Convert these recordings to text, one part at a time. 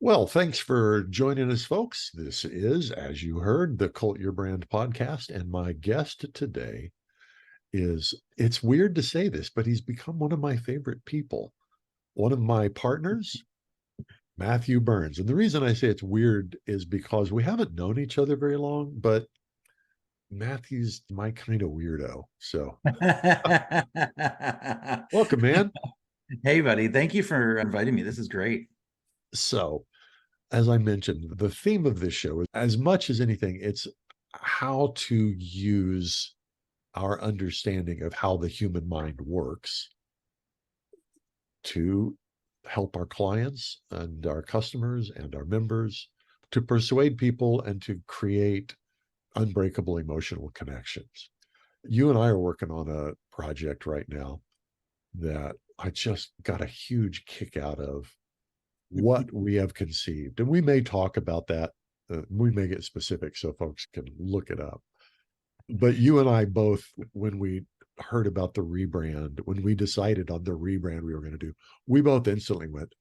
Well, thanks for joining us, folks. This is, as you heard, the Cult Your Brand podcast. And my guest today is, it's weird to say this, but he's become one of my favorite people. One of my partners, Matthew Burns. And the reason I say it's weird is because we haven't known each other very long, but Matthew's my kind of weirdo. So welcome, man. Hey, buddy. Thank you for inviting me. This is great. So, as I mentioned, the theme of this show is as much as anything, it's how to use our understanding of how the human mind works to help our clients and our customers and our members to persuade people and to create unbreakable emotional connections. You and I are working on a project right now that I just got a huge kick out of what we have conceived. And we may talk about that. We may get specific so folks can look it up. But you and I both, when we heard about the rebrand, when we decided on the rebrand we were going to do, we both instantly went,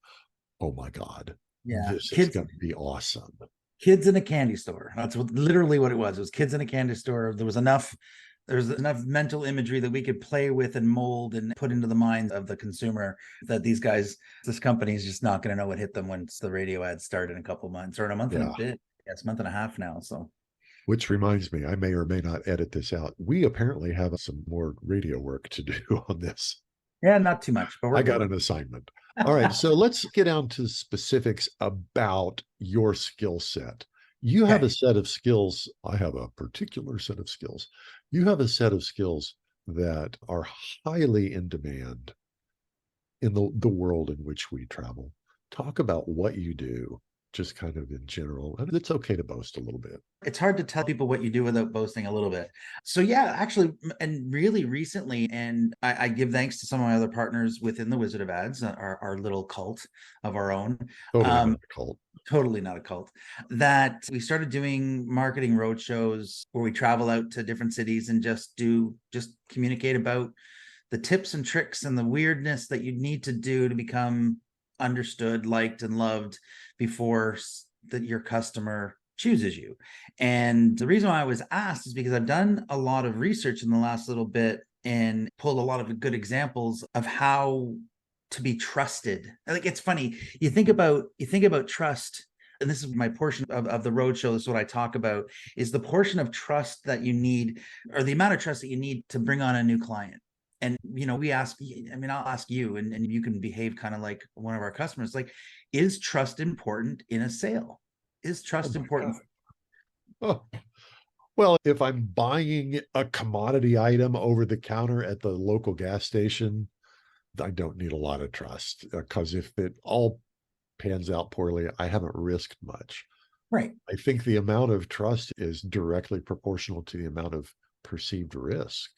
oh my God, Yeah. this is going to be awesome. Kids in a candy store. That's literally what it was. It was kids in a candy store. There's enough mental imagery that we could play with and mold and put into the minds of the consumer that this company is just not going to know what hit them once the radio ads start in a couple of months or in a month and a bit. Yeah, it's a month and a half now. So, which reminds me, I may or may not edit this out. We apparently have some more radio work to do on this. Yeah, not too much, but I got an assignment. All right, so let's get down to specifics about your skill set. You have a set of skills. I have a particular set of skills. You have a set of skills that are highly in demand in the world in which we travel. Talk about what you do, just kind of in general. And it's okay to boast a little bit. It's hard to tell people what you do without boasting a little bit. So yeah, actually, and really recently, and I give thanks to some of my other partners within the Wizard of Ads, our little cult of our own. Totally not a cult. Totally not a cult. That we started doing marketing roadshows where we travel out to different cities and just communicate about the tips and tricks and the weirdness that you need to do to become understood, liked, and loved before that your customer chooses you. And the reason why I was asked is because I've done a lot of research in the last little bit and pulled a lot of good examples of how to be trusted. Like, it's funny, you think about trust, and this is my portion of the roadshow. This is what I talk about, is the portion of trust that you need, or the amount of trust that you need to bring on a new client. And we ask, I'll ask you, and you can behave kind of like one of our customers, like, is trust important in a sale? Is trust important? Oh, well, if I'm buying a commodity item over the counter at the local gas station, I don't need a lot of trust, because if it all pans out poorly, I haven't risked much. Right. I think the amount of trust is directly proportional to the amount of perceived risk.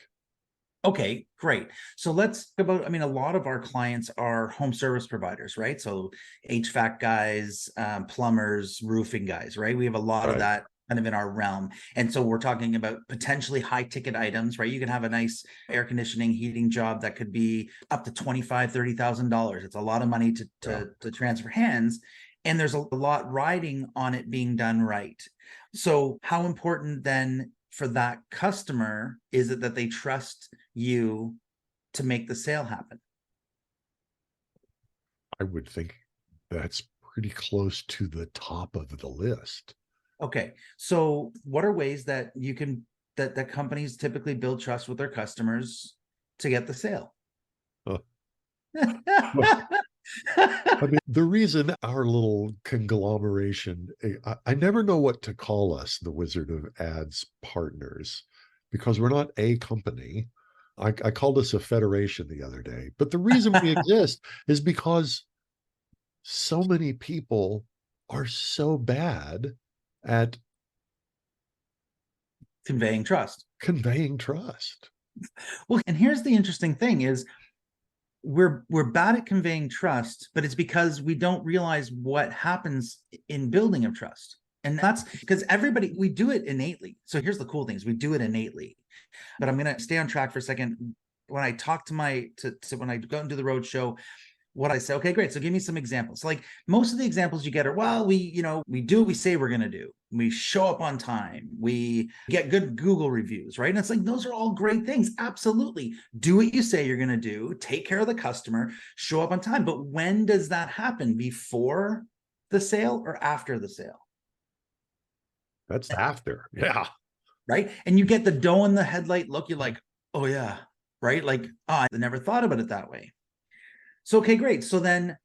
Okay, great. So let's talk about, a lot of our clients are home service providers, right? So HVAC guys, plumbers, roofing guys, right? We have a lot of that kind of in our realm. And so we're talking about potentially high ticket items, right? You can have a nice air conditioning, heating job that could be up to $25,000, $30,000. It's a lot of money to transfer hands. And there's a lot riding on it being done right. So how important then for that customer is it that they trust you to make the sale happen? I would think that's pretty close to the top of the list. Okay, so what are ways that you can that companies typically build trust with their customers to get the sale? The reason our little conglomeration, I never know what to call us, the Wizard of Ads partners, because we're not a company. I called us a federation the other day. But the reason we exist is because so many people are so bad at conveying trust. Well, and here's the interesting thing is we're bad at conveying trust, but it's because we don't realize what happens in building of trust. And that's because we do it innately. So here's the cool thing is we do it innately. But I'm going to stay on track for a second. When I talk when I go into the road show, what I say, okay, great. So give me some examples. Like most of the examples you get are, well, we do what we say we're going to do. We show up on time. We get good Google reviews, right? And it's like, those are all great things. Absolutely. Do what you say you're going to do. Take care of the customer, show up on time. But when does that happen? Before the sale or after the sale? That's after. Yeah. Right. And you get the doe in the headlight look. You're like, oh yeah. Right. Like, oh, I never thought about it that way. So, okay, great. So then,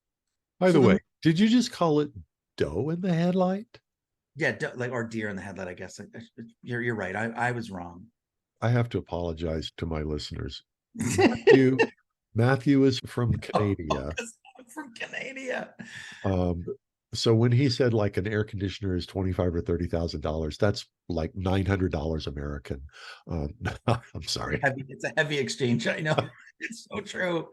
By the way, did you just call it doe in the headlight? yeah, like, or deer in the headlight, I guess. You're right. I was wrong. I have to apologize to my listeners. Matthew is from Canada. I'm from Canada. So when he said like an air conditioner is $25,000 or $30,000, that's like $900 American. I'm sorry. It's a heavy exchange. I know. It's so true.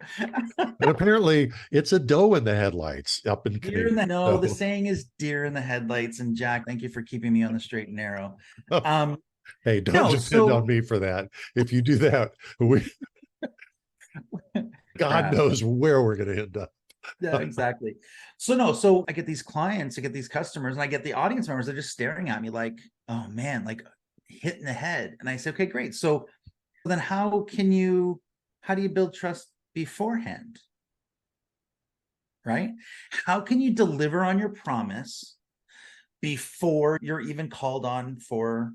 But apparently it's a doe in the headlights up in Canada. No, the saying is deer in the headlights. And Jack, thank you for keeping me on the straight and narrow. Hey, don't depend on me for that. If you do that, God knows where we're going to end up. Yeah, exactly. So I get these clients, I get these customers, and I get the audience members. They're just staring at me like, oh man, like hitting the head. And I say, okay, great. So then how do you build trust beforehand? Right? How can you deliver on your promise before you're even called on for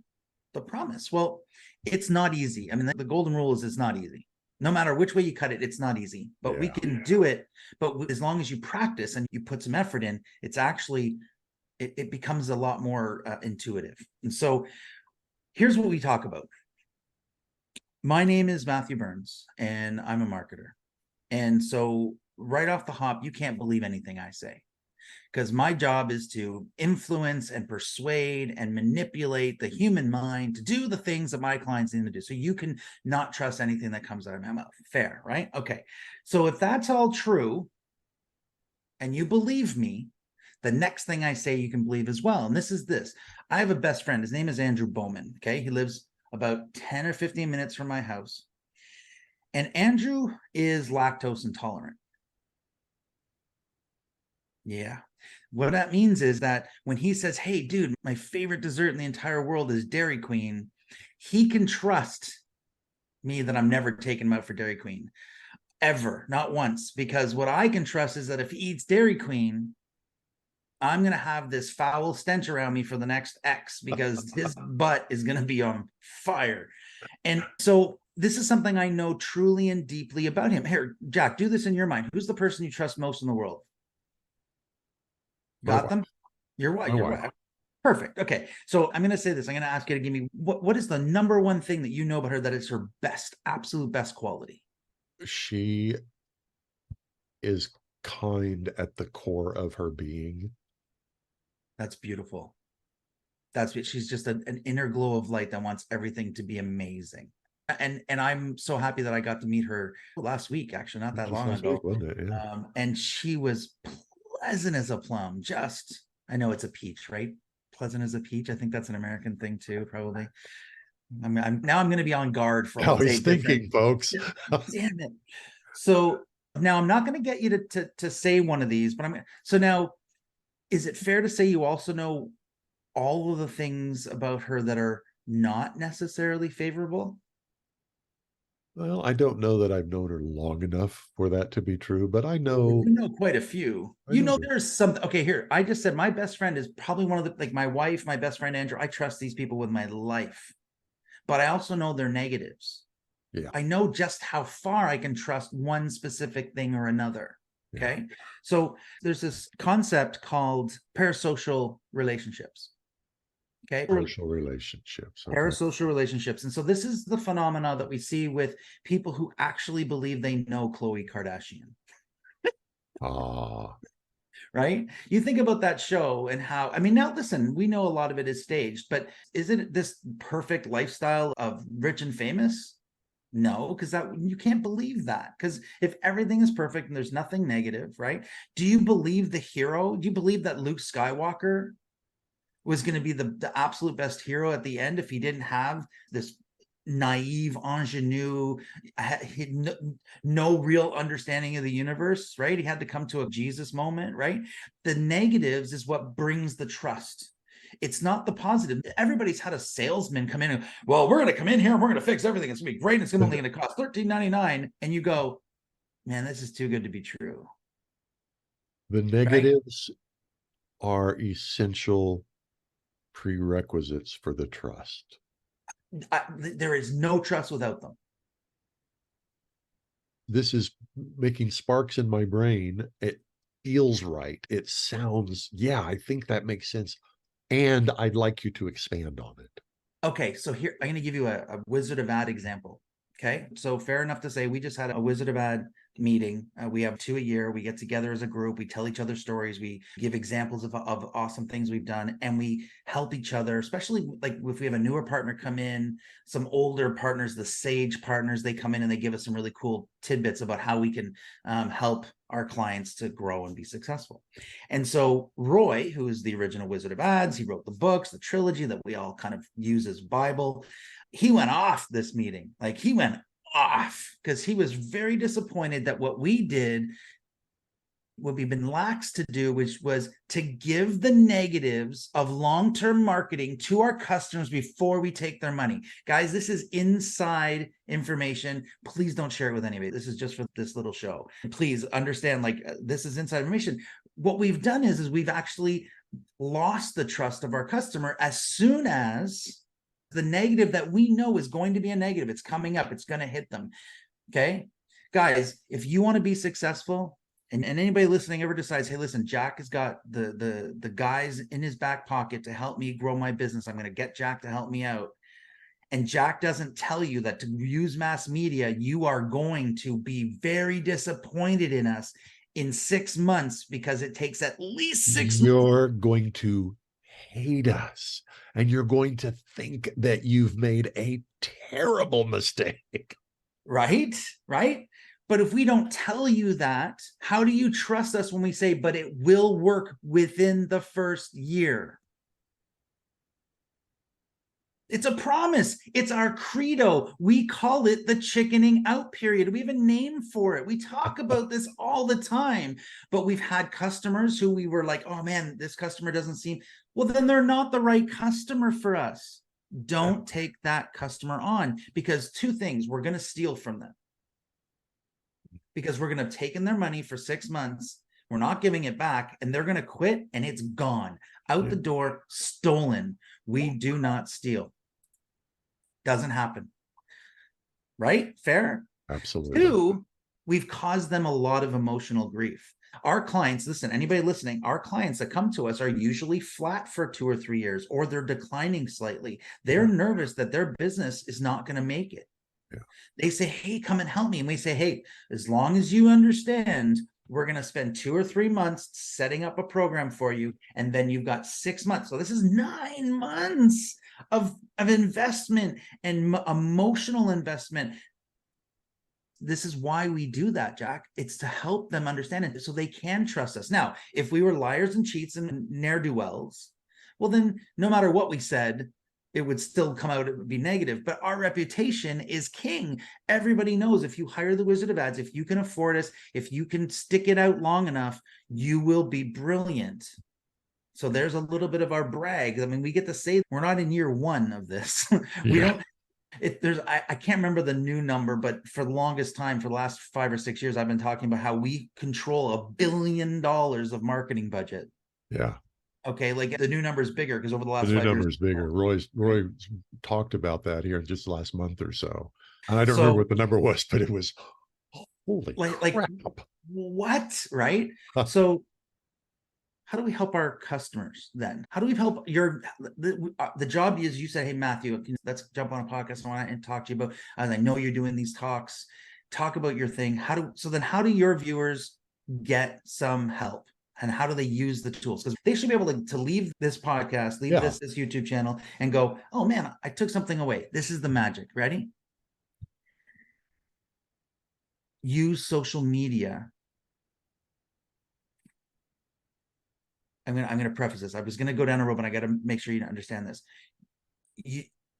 the promise? Well, it's not easy. I mean, the golden rule is it's not easy. No matter which way you cut it, it's not easy, but we can do it. But as long as you practice and you put some effort in, it's actually, it becomes a lot more intuitive. And so here's what we talk about. My name is Matthew Burns and I'm a marketer. And so right off the hop, you can't believe anything I say, because my job is to influence and persuade and manipulate the human mind to do the things that my clients need to do. So you can not trust anything that comes out of my mouth. Fair, right? Okay. So if that's all true and you believe me, the next thing I say you can believe as well. And this is this. I have a best friend. His name is Andrew Bowman. Okay. He lives about 10 or 15 minutes from my house. And Andrew is lactose intolerant. Yeah. What that means is that when he says, hey, dude, my favorite dessert in the entire world is Dairy Queen, he can trust me that I'm never taking him out for Dairy Queen, ever, not once. Because what I can trust is that if he eats Dairy Queen, I'm going to have this foul stench around me for the next X, because his butt is going to be on fire. And so this is something I know truly and deeply about him. Here, Jack, do this in your mind. Who's the person you trust most in the world? Got them? You're right. Perfect. Okay. So I'm going to say this. I'm going to ask you to give me what is the number one thing that you know about her that is her best, absolute best quality? She is kind at the core of her being. That's beautiful. She's just an inner glow of light that wants everything to be amazing. And I'm so happy that I got to meet her last week, actually, not that long ago. Wasn't it? Yeah. And she was pleasant as a plum. I know it's a peach, right? Pleasant as a peach. I think that's an American thing too, probably. I'm going to be on guard for all he's thinking, folks. Damn it. So now I'm not going to get you to say one of these, but so now, is it fair to say you also know all of the things about her that are not necessarily favorable? Well, I don't know that I've known her long enough for that to be true, but I know. You know quite a few. There's some. Okay, here. I just said my best friend is probably one of the, like my wife, my best friend, Andrew. I trust these people with my life, but I also know their negatives. Yeah. I know just how far I can trust one specific thing or another. Okay. Yeah. So there's this concept called parasocial relationships. Okay. Parasocial relationships. Okay. Parasocial relationships. And so this is the phenomena that we see with people who actually believe they know Khloe Kardashian. Right? You think about that show and how, I mean, now listen, we know a lot of it is staged, but is it this perfect lifestyle of rich and famous? No, because you can't believe that. Because if everything is perfect and there's nothing negative, right? Do you believe the hero? Do you believe that Luke Skywalker was going to be the absolute best hero at the end if he didn't have this naive ingenue, had no real understanding of the universe, right? He had to come to a Jesus moment, right? The negatives is what brings the trust. It's not the positive. Everybody's had a salesman come in and, well, we're going to come in here and we're going to fix everything. It's going to be great. It's only going to cost $13.99. And you go, man, this is too good to be true. The Right? negatives are essential prerequisites for the trust. There is no trust without them. This is making sparks in my brain. It feels right. It sounds, yeah, I think that makes sense. And I'd like you to expand on it. Okay, so here I'm going to give you a Wizard of Ad example. Okay, so fair enough to say we just had a Wizard of Ad meeting. We have 2 a year. We get together as a group. We tell each other stories. We give examples of awesome things we've done, and we help each other, especially like if we have a newer partner come in, some older partners, the sage partners, they come in and they give us some really cool tidbits about how we can help our clients to grow and be successful. And so Roy, who is the original Wizard of Ads, he wrote the books, the trilogy that we all kind of use as Bible. He went off this meeting. Like he went off because he was very disappointed that what we did, what we've been lax to do, which was to give the negatives of long-term marketing to our customers before we take their money. Guys, this is inside information. Please don't share it with anybody. This is just for this little show. Please understand, like, this is inside information. What we've done is we've actually lost the trust of our customer as soon as the negative that we know is going to be a negative, it's coming up, it's going to hit them. Okay, guys, if you want to be successful, and anybody listening ever decides, hey, listen, Jack has got the guys in his back pocket to help me grow my business, I'm going to get Jack to help me out, and Jack doesn't tell you that to use mass media, you are going to be very disappointed in us in 6 months because it takes at least 6 months. You're going to hate us, and you're going to think that you've made a terrible mistake. Right? But if we don't tell you that, how do you trust us when we say, but it will work within the first year? It's a promise. It's our credo. We call it the chickening out period. We have a name for it. We talk about this all the time, but we've had customers who we were like, oh man, this customer doesn't seem, well, then they're not the right customer for us. Don't take that customer on, because 2 things, we're going to steal from them. Because we're going to have taken their money for 6 months. We're not giving it back, and they're going to quit, and it's gone out the door, stolen. We do not steal. Doesn't happen. Right? Fair? Absolutely. 2, we've caused them a lot of emotional grief. Our clients, listen, anybody listening, our clients that come to us are usually flat for 2 or 3 years, or they're declining slightly. They're nervous that their business is not going to make it. They say, hey, come and help me. And we say, hey, as long as you understand, we're going to spend 2 or 3 months setting up a program for you. And then you've got 6 months. So this is 9 months of investment and emotional investment. This is why we do that, Jack. It's to help them understand it so they can trust us. Now, if we were liars and cheats and ne'er-do-wells, well, then no matter what we said, it would still come out, it would be negative. But our reputation is king. Everybody knows if you hire the Wizard of Ads, if you can afford us, if you can stick it out long enough, you will be brilliant. So there's a little bit of our brag. I mean, we get to say we're not in year 1 of this. We don't. I can't remember the new number, but for the longest time, for the last 5 or 6 years, I've been talking about how we control $1 billion of marketing budget. Yeah. Okay, like the new number is bigger because over the last The new 5 years, number is bigger. Roy talked about that here in just the last month or so. And I don't remember what the number was, but it was holy crap. What? Right? So how do we help our customers then? How do we help the job is, you say, hey, Matthew, let's jump on a podcast and talk to you about, as I know you're doing these talks, talk about your thing. How do your viewers get some help? And how do they use the tools? Because they should be able to leave this podcast, leave this YouTube channel and go, oh man, I took something away. This is the magic. Ready? Use social media. I'm going to preface this. I was going to go down a road, but I got to make sure you understand this.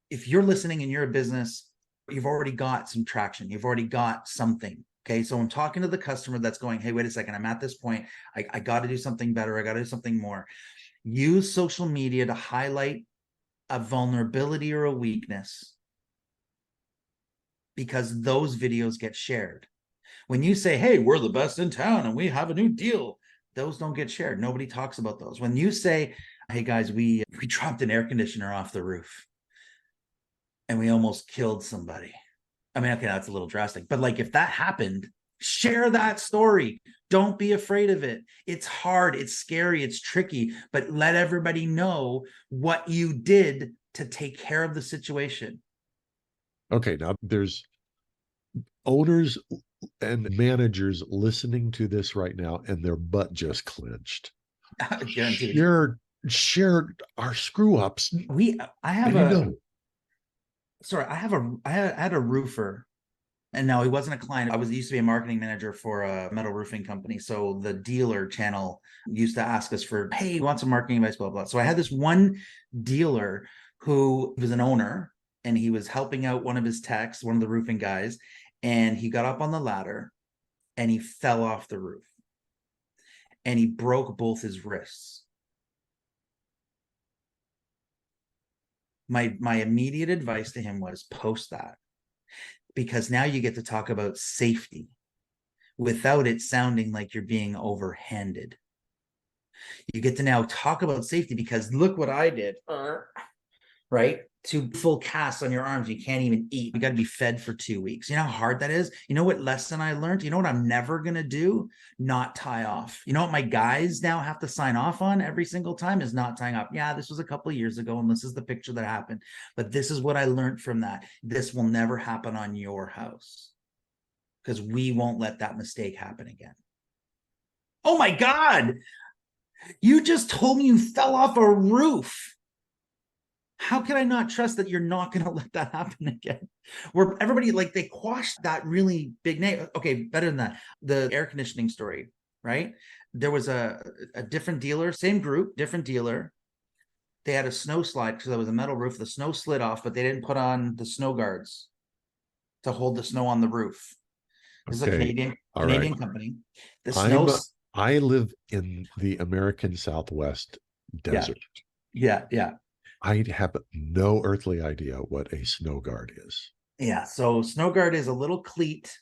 If you're listening and you're a business, you've already got some traction. You've already got something. Okay. So I'm talking to the customer that's going, hey, wait a second. I'm at this point. I got to do something better. I got to do something more. Use social media to highlight a vulnerability or a weakness, because those videos get shared. When you say, hey, we're the best in town and we have a new deal, those don't get shared. Nobody talks about those. When you say, hey guys, we dropped an air conditioner off the roof and we almost killed somebody. I mean, okay, that's a little drastic, but like if that happened, share that story. Don't be afraid of it. It's hard, it's scary, it's tricky, but let everybody know what you did to take care of the situation. Okay, now there's owners and managers listening to this right now, and their butt just clenched. Guaranteed. Share our screw ups. I have I had a roofer, and no, he wasn't a client. I used to be a marketing manager for a metal roofing company. So the dealer channel used to ask us for, hey, you want some marketing advice, blah, blah. So I had this one dealer who was an owner, and he was helping out one of his techs, one of the roofing guys, and he got up on the ladder and he fell off the roof and he broke both his wrists. My immediate advice to him was post that, because now you get to talk about safety without it sounding like you're being overhanded. You get to now talk about safety because look what I did, right? 2 full casts on your arms. You can't even eat. You got to be fed for 2 weeks. You know how hard that is? You know what lesson I learned? You know what I'm never going to do? Not tie off. You know what my guys now have to sign off on every single time is not tying up. Yeah, this was a couple of years ago and this is the picture that happened. But this is what I learned from that. This will never happen on your house because we won't let that mistake happen again. Oh my God. You just told me you fell off a roof. How can I not trust that you're not going to let that happen again? Where everybody, like, they quashed that really big name. Okay, better than that. The air conditioning story, right? There was a different dealer, same group, different dealer. They had a snow slide because there was a metal roof. The snow slid off, but they didn't put on the snow guards to hold the snow on the roof. This is a Canadian company. The snow. I live in the American Southwest desert. Yeah. I have no earthly idea what a snow guard is. Yeah, so snow guard is a little cleat.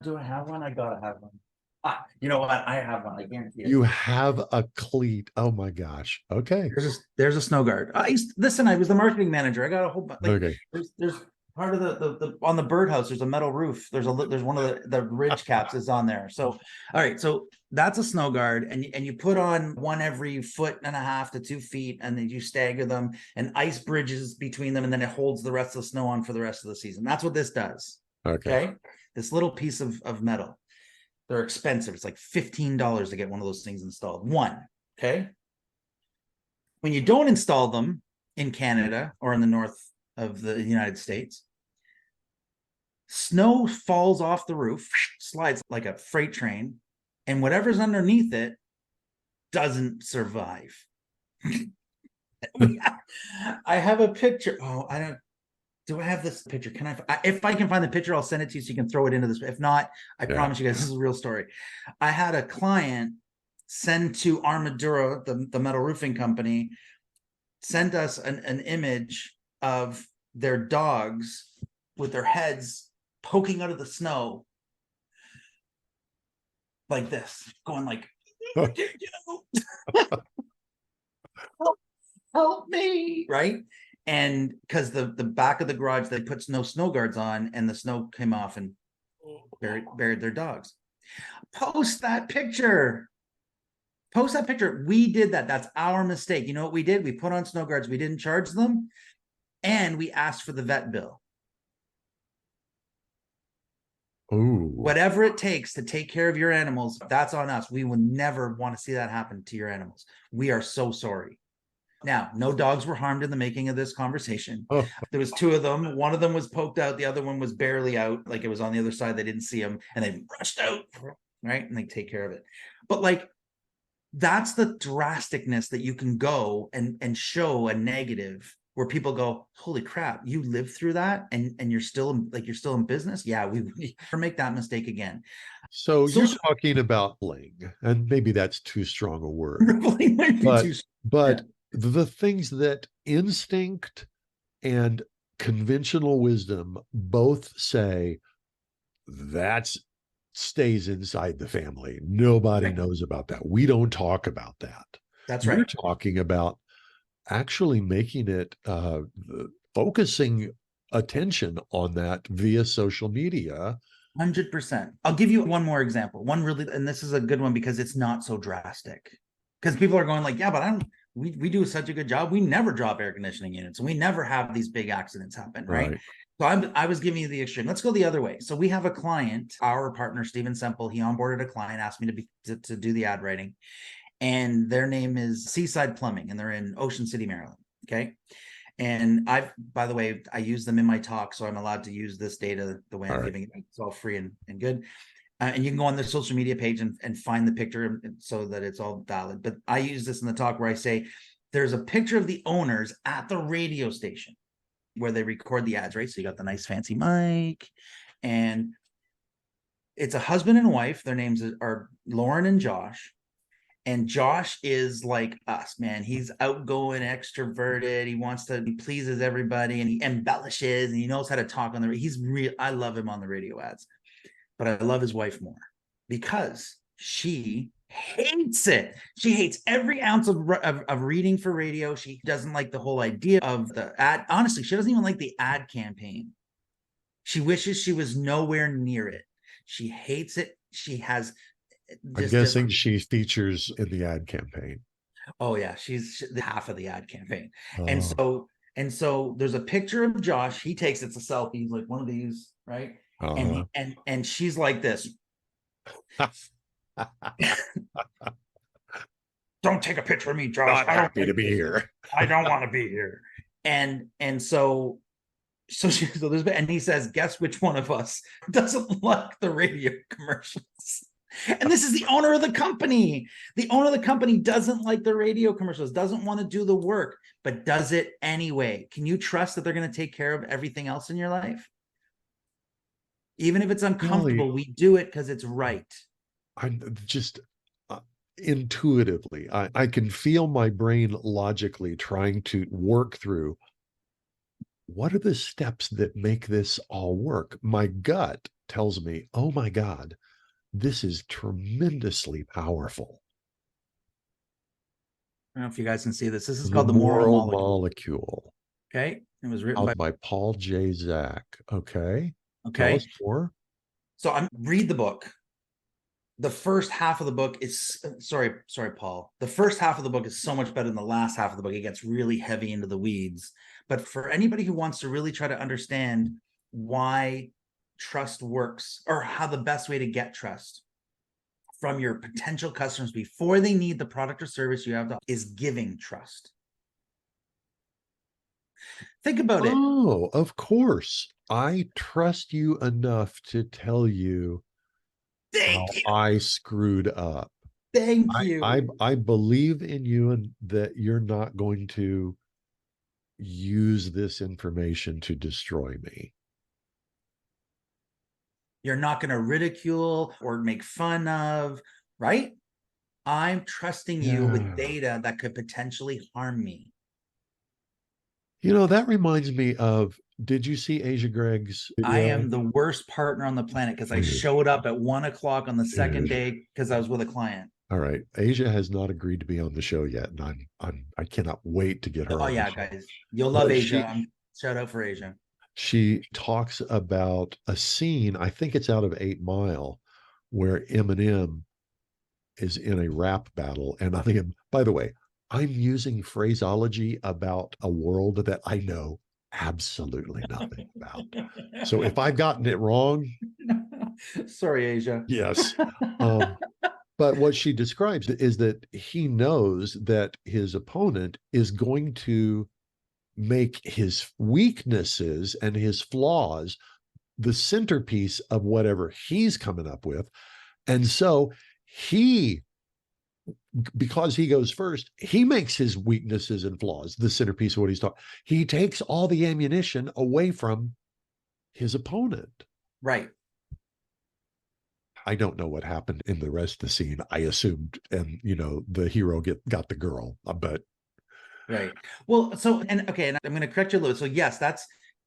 Do I have one? I gotta have one. You know what? I have one. I guarantee it. You have a cleat. Oh my gosh. Okay. There's a snow guard. I was the marketing manager. I got a whole bunch. Like, okay. There's part of the on the birdhouse. There's a metal roof. There's one of the ridge caps is on there. So all right, so that's a snow guard, and you put on one every 1.5 to 2 feet, and then you stagger them, and ice bridges between them, and then it holds the rest of the snow on for the rest of the season. That's what this does. Okay. This little piece of metal. They're expensive. It's like $15 to get one of those things installed. One. Okay. When you don't install them in Canada or in the north of the United States, snow falls off the roof, slides like a freight train, and whatever's underneath it doesn't survive. I have a picture. Oh, do I have this picture? If I can find the picture, I'll send it to you so you can throw it into this. If not, I promise you guys, this is a real story. I had a client send to Armadura, the metal roofing company, sent us an image of their dogs with their heads poking out of the snow like this, going like, help me, right? And because the back of the garage, they put snow guards on, and the snow came off and buried their dogs. Post that picture. We did that. That's our mistake. You know what we did? We put on snow guards. We didn't charge them, and we asked for the vet bill. Ooh. Whatever it takes to take care of your animals, that's on us. We will never want to see that happen to your animals. We are so sorry. Now, no dogs were harmed in the making of this conversation. There was 2 of them. One of them was poked out. The other one was barely out. Like, it was on the other side. They didn't see him, and they rushed out, right? And they take care of it. But like, that's the drasticness that you can go and show a negative where people go, holy crap, you lived through that and you're still in business. Yeah, we never make that mistake again. So you're Social talking about bling, and maybe that's too strong a word, rippling might be but too. but Yeah, the things that instinct and conventional wisdom both say that stays inside the family. Nobody right. knows about that. We don't talk about that. That's You're right. talking about actually making it focusing attention on that via social media. 100%. I'll give you one more example. One really, and this is a good one because it's not so drastic. Because people are going like, yeah, but I don't. We do such a good job. We never drop air conditioning units, and we never have these big accidents happen, right? Right. So I was giving you the extreme. Let's go the other way. So we have a client, our partner Steven Semple. He onboarded a client, asked me to do the ad writing, and their name is Seaside Plumbing, and they're in Ocean City, Maryland. Okay. And by the way, I use them in my talk, so I'm allowed to use this data the way All I'm right. giving it. It's all free and good. And you can go on their social media page and find the picture so that it's all valid. But I use this in the talk where I say there's a picture of the owners at the radio station where they record the ads, right? So you got the nice fancy mic, and it's a husband and wife. Their names are Lauren and Josh. And Josh is like us, man. He's outgoing, extroverted. He pleases everybody, and he embellishes, and he knows how to talk on the. He's real. I love him on the radio ads, but I love his wife more because she hates it. She hates every ounce of reading for radio. She doesn't like the whole idea of the ad. Honestly, she doesn't even like the ad campaign. She wishes she was nowhere near it. She hates it. She has I'm just guessing she features in the ad campaign. oh yeah, she's half of the ad campaign. And Oh, so there's a picture of Josh. He takes it's a selfie. He's like one of these, right? And uh-huh. and she's like this. Don't take a picture of me, Josh. Not I don't happy to like be this. here. I don't want to be here. And and he says, guess which one of us doesn't like the radio commercials? And this is the owner of the company. The owner of the company doesn't like the radio commercials, doesn't want to do the work, but does it anyway. Can you trust that they're going to take care of everything else in your life? Even if it's Golly, uncomfortable, we do it because it's right. I'm just intuitively, I can feel my brain logically trying to work through what are the steps that make this all work. My gut tells me, oh my God, this is tremendously powerful. I don't know if you guys can see this. This is The called The Moral moral Molecule. molecule. Okay. It was written Out by, by Paul J. Zach. Okay. Tell okay. us more. So I'm read the book. The first half of the book is sorry, Paul. The first half of the book is so much better than the last half of the book. It gets really heavy into the weeds. But for anybody who wants to really try to understand why trust works or how the best way to get trust from your potential customers before they need the product or service you have is giving trust. Think about it. Oh, of course. I trust you enough to tell you how Thank you. I screwed up. Thank I believe in you and that you're not going to use this information to destroy me. You're not going to ridicule or make fun of, right? I'm trusting you with Yeah. data that could potentially harm me. You know, that reminds me of, did you see Asia Gregg's I video? am the worst partner on the planet because I Dude, showed up at 1 o'clock on the second dude. day because I was with a client. All right. Asia has not agreed to be on the show yet, and I cannot wait to get her Oh on the yeah, show. guys, you'll love But Asia. Shout out for Asia. she talks about a scene, I think it's out of 8 Mile, where Eminem is in a rap battle. And I think, by the way, I'm using phraseology about a world that I know absolutely nothing about. So if I've gotten it wrong, Sorry, Asia. yes. Um, but what she describes is that he knows that his opponent is going to make his weaknesses and his flaws the centerpiece of whatever he's coming up with. And so he because he goes first, he makes his weaknesses and flaws the centerpiece of what he's talking. He takes all the ammunition away from his opponent. Right. I don't know what happened in the rest of the scene. I assumed, and the hero got the girl, but right. Well, so and I'm going to correct you a little. So yes,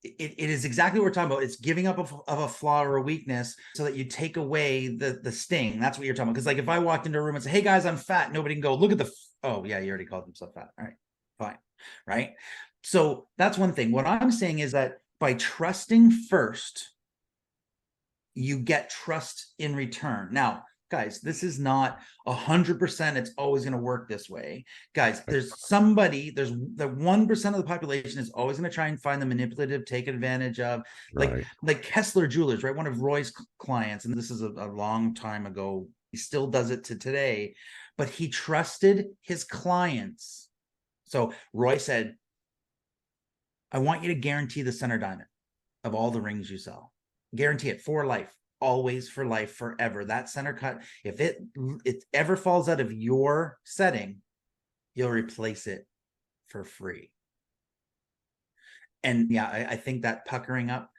it is exactly what we're talking about. It's giving up of a flaw or a weakness so that you take away the sting. That's what you're talking about. Because like if I walked into a room and say, "Hey guys, I'm fat," nobody can go, "Look at oh yeah, you already called himself fat." All right, fine, right? So that's one thing. What I'm saying is that by trusting first, you get trust in return. Now, guys, this is not 100%. It's always going to work this way. Guys, there's the 1% of the population is always going to try and find the manipulative, take advantage of, right. like Kessler Jewelers, right? One of Roy's clients, and this is a long time ago. He still does it to today, but he trusted his clients. So Roy said, "I want you to guarantee the center diamond of all the rings you sell. Guarantee it for life, always, for life, forever. That center cut, if it ever falls out of your setting, you'll replace it for free." And yeah, I think that puckering up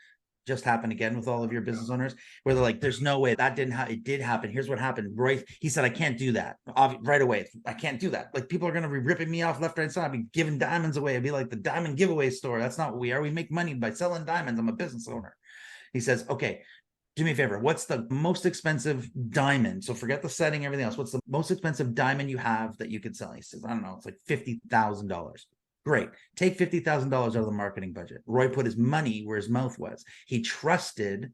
just happened again with all of your business owners, where they're like, "There's no way that didn't happen. It did happen. Here's what happened." Roy, he said, "I can't do that right away. I can't do that. Like, people are going to be ripping me off left, right, center. I'd be giving diamonds away. I'd be like the diamond giveaway store. That's not what we are. We make money by selling diamonds. I'm a business owner." He says, "Okay, do me a favor. What's the most expensive diamond? So forget the setting, everything else. What's the most expensive diamond you have that you could sell?" He says, "I don't know. It's like $50,000. Great. Take $50,000 out of the marketing budget." Roy put his money where his mouth was. He trusted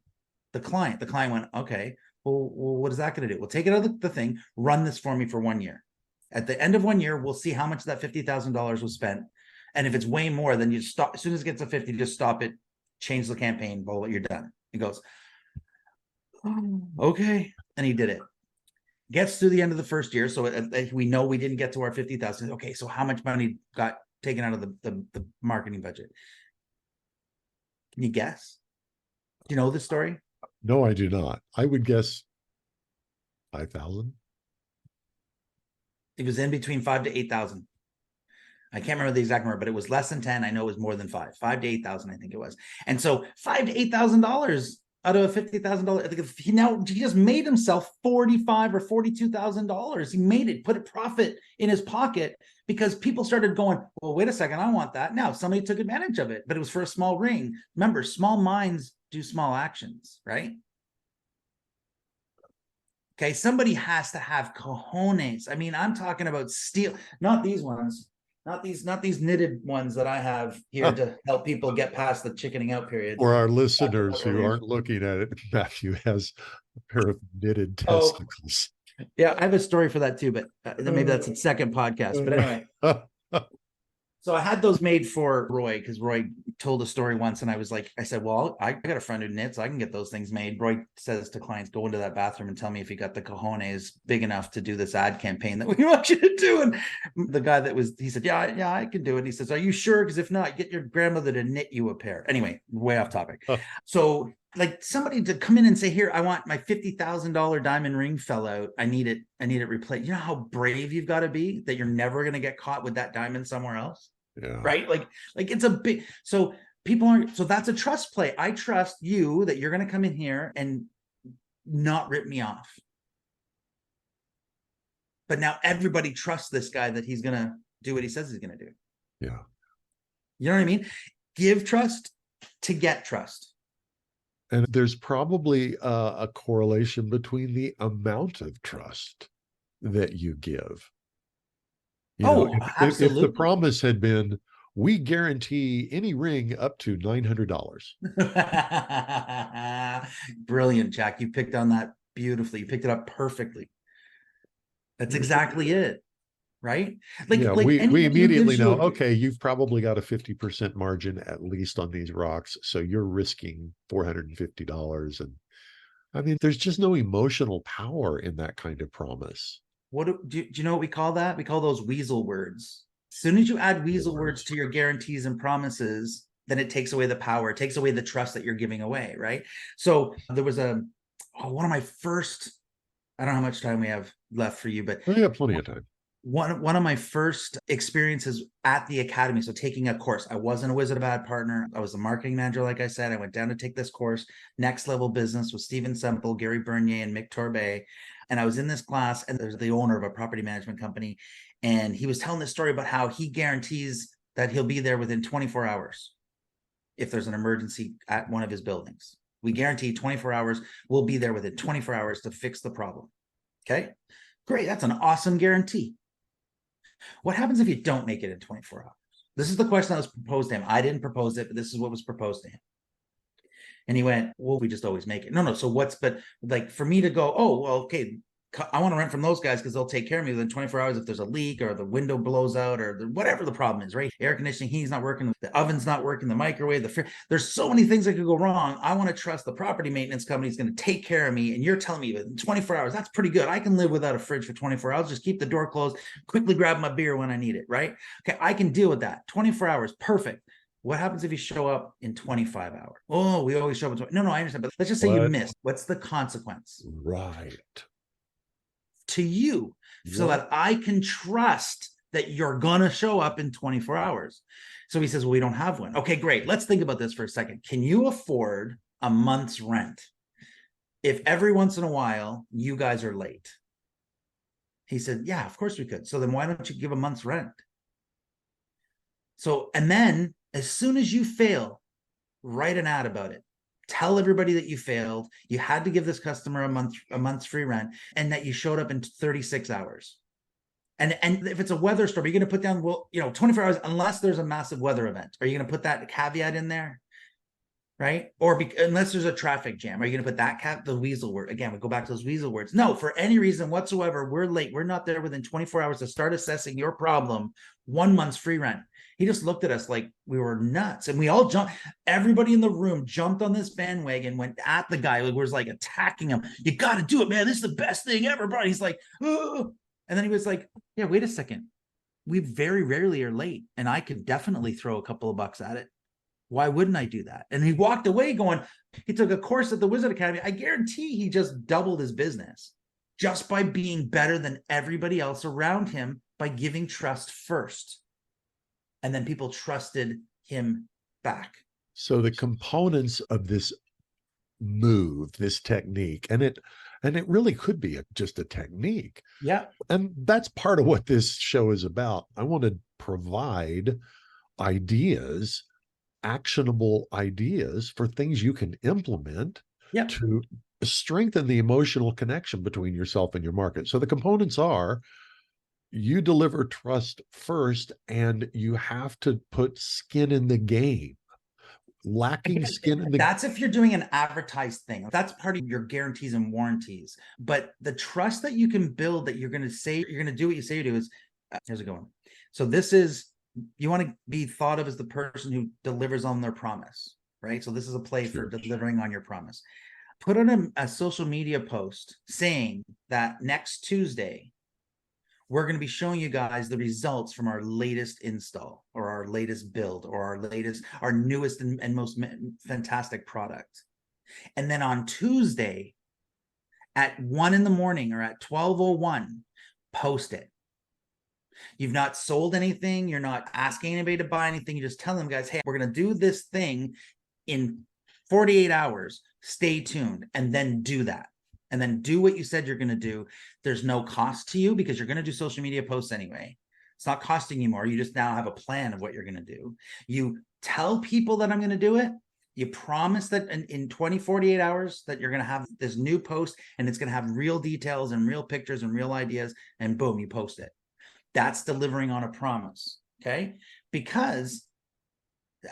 the client. The client went, "Okay, well, what is that going to do? Well, take it out of the thing, run this for me for 1 year. At the end of 1 year, we'll see how much that $50,000 was spent. And if it's way more, then you stop. As soon as it gets to 50, just stop it, change the campaign, blah, you're done." He goes, "Oh, okay." And he did it. Gets to the end of the first year. So we know we didn't get to our 50,000. Okay, so how much money got taken out of the marketing budget? Can you guess? Do you know the story? No, I do not. I would guess 5,000. It was in between 5 to 8,000. I can't remember the exact number, but it was less than 10. I know it was more than 5 to 8,000, I think it was. And so $5,000 to $8,000 out of a $50,000, he just made himself $45,000 or $42,000. He made it, put a profit in his pocket, because people started going, "Well, wait a second, I want that." Now somebody took advantage of it, but it was for a small ring. Remember, small minds do small actions, right? Okay, somebody has to have cojones. I mean, I'm talking about steel, not these ones, not these knitted ones that I have here to help people get past the chickening out period. For our listeners who aren't looking at it, Matthew has a pair of knitted testicles. Yeah, I have a story for that too, but maybe that's a second podcast. But anyway, so I had those made for Roy, because Roy told a story once, and I said, "Well, I got a friend who knits. I can get those things made." Roy says to clients, "Go into that bathroom and tell me if you got the cojones big enough to do this ad campaign that we want you to do." And the guy he said, yeah, I can do it. And he says, "Are you sure? Because if not, get your grandmother to knit you a pair." Anyway, way off topic. So like somebody to come in and say, "Here, I want my $50,000 diamond ring fell out. I need it replaced." You know how brave you've got to be that you're never going to get caught with that diamond somewhere else. Yeah. Right? Like it's a big, so people aren't, so that's a trust play. I trust you that you're going to come in here and not rip me off. But now everybody trusts this guy that he's going to do what he says he's going to do. Yeah. You know what I mean? Give trust to get trust. And there's probably a correlation between the amount of trust that you give. Absolutely. If the promise had been, "We guarantee any ring up to $900. Brilliant, Jack. You picked on that beautifully. You picked it up perfectly. That's exactly it. Right? We immediately know, okay, you've probably got a 50% margin at least on these rocks, so you're risking $450. And I mean, there's just no emotional power in that kind of promise. Do you know what we call that? We call those weasel words. As soon as you add weasel words to your guarantees and promises, then it takes away the power. It takes away the trust that you're giving away, right? So there was one of my first, I don't know how much time we have left for you, but we have plenty of time. One of my first experiences at the academy, so taking a course. I wasn't a Wizard of Bad partner. I was the marketing manager, like I said. I went down to take this course, Next Level Business, with Stephen Semple, Gary Bernier, and Mick Torbay. And I was in this class, and there's the owner of a property management company, and he was telling this story about how he guarantees that he'll be there within 24 hours if there's an emergency at one of his buildings. We guarantee 24 hours. We'll be there within 24 hours to fix the problem. Okay, great. That's an awesome guarantee. What happens if you don't make it in 24 hours? This is the question that was proposed to him. I didn't propose it, but this is what was proposed to him. And he went, well, we just always make it. No. So but like for me to go, oh, well, okay, I want to rent from those guys because they'll take care of me within 24 hours if there's a leak or the window blows out or whatever the problem is, right? Air conditioning, heat's not working, the oven's not working, the microwave, there's so many things that could go wrong. I want to trust the property maintenance company is going to take care of me. And you're telling me within 24 hours, that's pretty good. I can live without a fridge for 24 hours. Just keep the door closed, quickly grab my beer when I need it, right? Okay, I can deal with that. 24 hours, perfect. What happens if you show up in 25 hours? Oh, we always show up in 20. No, I understand. But let's just say you missed. What's the consequence? Right. To you, so that I can trust that you're going to show up in 24 hours. So he says, well, we don't have one. Okay, great. Let's think about this for a second. Can you afford a month's rent if every once in a while you guys are late? He said, yeah, of course we could. So then why don't you give a month's rent? So, and then as soon as you fail, write an ad about it. Tell everybody that you failed. You had to give this customer a month's free rent, and that you showed up in 36 hours. And if it's a weather storm, you're going to put down, well, 24 hours, unless there's a massive weather event. Are you going to put that caveat in there? Right? Or unless there's a traffic jam, are you going to put that the weasel word? Again, we go back to those weasel words. No, for any reason whatsoever, we're late. We're not there within 24 hours to start assessing your problem. 1 month's free rent. He just looked at us like we were nuts. And we all jumped. Everybody in the room jumped on this bandwagon, went at the guy who was like attacking him. You got to do it, man. This is the best thing ever, bro. He's like, oh. And then he was like, yeah, wait a second. We very rarely are late. And I could definitely throw a couple of bucks at it. Why wouldn't I do that? And he walked away going, he took a course at the Wizard Academy. I guarantee he just doubled his business just by being better than everybody else around him, by giving trust first. And then people trusted him back. So the components of this move, this technique, and it really could be just a technique. Yeah. And that's part of what this show is about. I want to provide ideas, actionable ideas for things you can implement to strengthen the emotional connection between yourself and your market. So the components are: you deliver trust first, and you have to put skin in the game. Lacking skin in the That's if you're doing an advertised thing. That's part of your guarantees and warranties. But the trust that you can build, that you're going to say, you're going to do what you say you do, is here's it going. So this is, you want to be thought of as the person who delivers on their promise, right? So this is a play for delivering on your promise. Put on a social media post saying that next Tuesday, we're going to be showing you guys the results from our latest install, or our latest build, or our newest and most fantastic product. And then on Tuesday at 1 a.m. or at 12:01, post it. You've not sold anything. You're not asking anybody to buy anything. You just tell them, guys, hey, we're going to do this thing in 48 hours. Stay tuned. And then do that. And then do what you said you're going to do. There's no cost to you because you're going to do social media posts anyway. It's not costing you more. You just now have a plan of what you're going to do. You tell people that I'm going to do it. You promise that in 48 hours that you're going to have this new post, and it's going to have real details and real pictures and real ideas, and boom, you post it. That's delivering on a promise. Okay. Because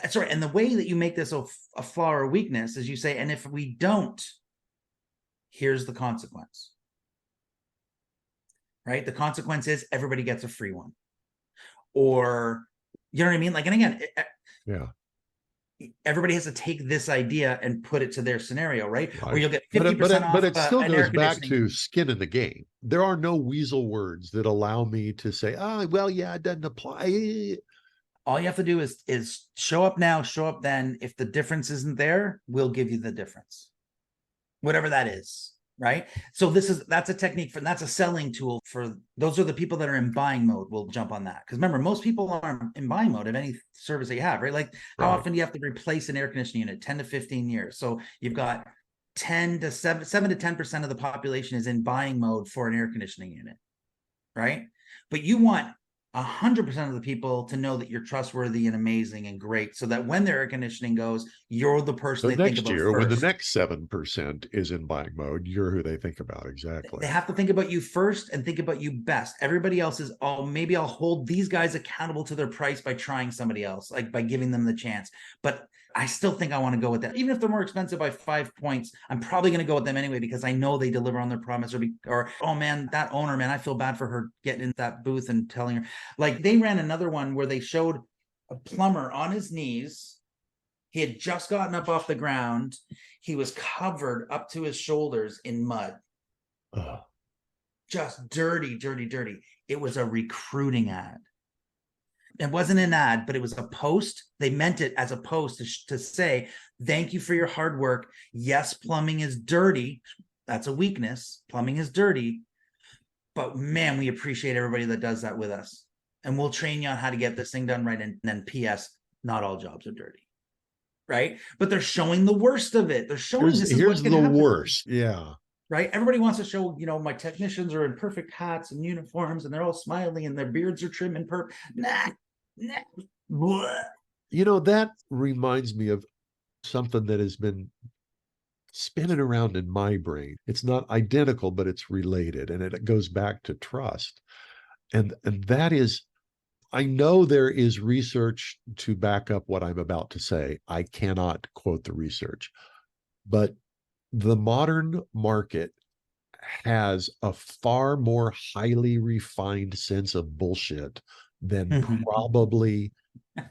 sorry. And the way that you make this a flaw or a weakness is you say, and if we don't, here's the consequence, right? The consequence is everybody gets a free one, or, you know what I mean? Like, and again, everybody has to take this idea and put it to their scenario, right? Or you'll get 50% off. But it still goes back to skin in the game. There are no weasel words that allow me to say, oh, well, yeah, it doesn't apply. All you have to do is show up now, show up then. If the difference isn't there, we'll give you the difference. Whatever that is. right? So that's a technique that's a selling tool for those are the people that are in buying mode. We'll jump on that because remember, most people are in buying mode of any service that you have, right? Like how often do you have to replace an air conditioning unit? 10 to 15 years. So you've got 7 to 10% of the population is in buying mode for an air conditioning unit, right? But you want 100% of the people to know that you're trustworthy and amazing and great, so that when their air conditioning goes, you're the person So they think next about year, when the first. next 7% is in buying mode, you're who they think about. They Exactly. have to think about you first and think about you best. Everybody else is, oh, maybe I'll hold these guys accountable to their price by trying somebody else, like by giving them the chance. But I still think I want to go with that. Even if they're more expensive by 5 points, I'm probably going to go with them anyway because I know they deliver on their promise. Or oh man, that owner, man, I feel bad for her getting in that booth and telling her. Like they ran another one where they showed a plumber on his knees. He had just gotten up off the ground. He was covered up to his shoulders in mud. Oh. Just dirty, dirty, dirty. It was a recruiting ad. It wasn't an ad, but it was a post. They meant it as a post to say, thank you for your hard work. Yes, plumbing is dirty. That's a weakness. Plumbing is dirty. But man, we appreciate everybody that does that with us. And we'll train you on how to get this thing done right. And then PS, not all jobs are dirty. Right? But they're showing the worst of it. They're showing this is what can the happen. worst. Yeah. Right? Everybody wants to show, my technicians are in perfect hats and uniforms and they're all smiling and their beards are trim and perfect. Nah. That reminds me of something that has been spinning around in my brain. It's not identical, but it's related, and it goes back to trust. And that is, I know there is research to back up what I'm about to say. I cannot quote the research, but the modern market has a far more highly refined sense of bullshit than probably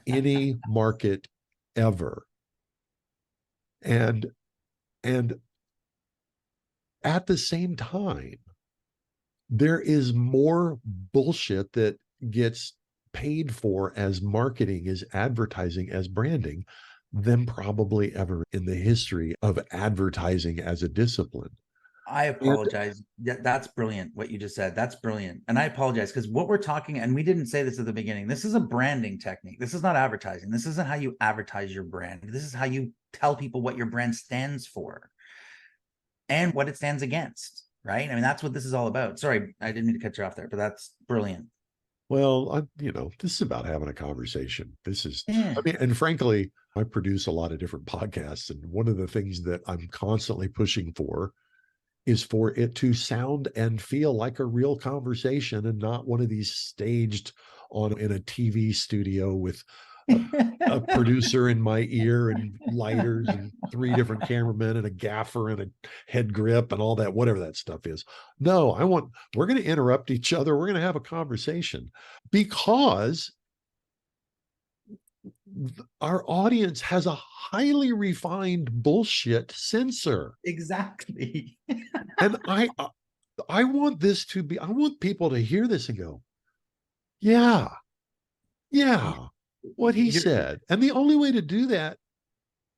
any market ever. And at the same time, there is more bullshit that gets paid for as marketing, as advertising, as branding than probably ever in the history of advertising as a discipline. I apologize. That's brilliant what you just said. That's brilliant. And I apologize because what we're talking, and we didn't say this at the beginning, this is a branding technique. This is not advertising. This isn't how you advertise your brand. This is how you tell people what your brand stands for and what it stands against, right? I mean, that's what this is all about. Sorry, I didn't mean to cut you off there, but that's brilliant. Well, this is about having a conversation. This is, Yeah. I mean, and frankly, I produce a lot of different podcasts. And one of the things that I'm constantly pushing for is for it to sound and feel like a real conversation and not one of these staged in a TV studio with a producer in my ear and lighters and 3 different cameramen and a gaffer and a head grip and all that, whatever that stuff is. No, we're going to interrupt each other. We're going to have a conversation because our audience has a highly refined bullshit sensor. Exactly. And I want I want people to hear this and go, yeah, what he said. And the only way to do that,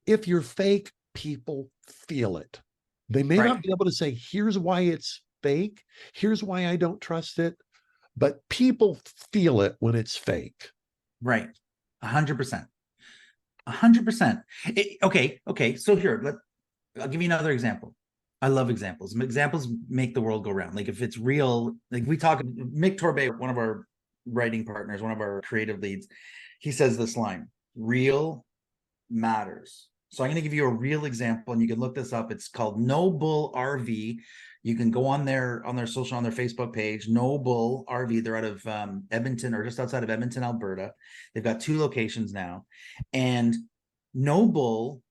if you're fake, people feel it. They may not be able to say, here's why it's fake. Here's why I don't trust it. But people feel it when it's fake. Right. 100%. 100%. Okay. So here, I'll give you another example. I love examples. Examples make the world go round. Like if it's real, like we talk, Mick Torbay, one of our writing partners, one of our creative leads, he says this line, real matters. So I'm going to give you a real example and you can look this up. It's called No Bull RV. You can go on their social, on their Facebook page, No Bull RV. They're out of Edmonton or just outside of Edmonton, Alberta. They've got 2 locations now. And No Bull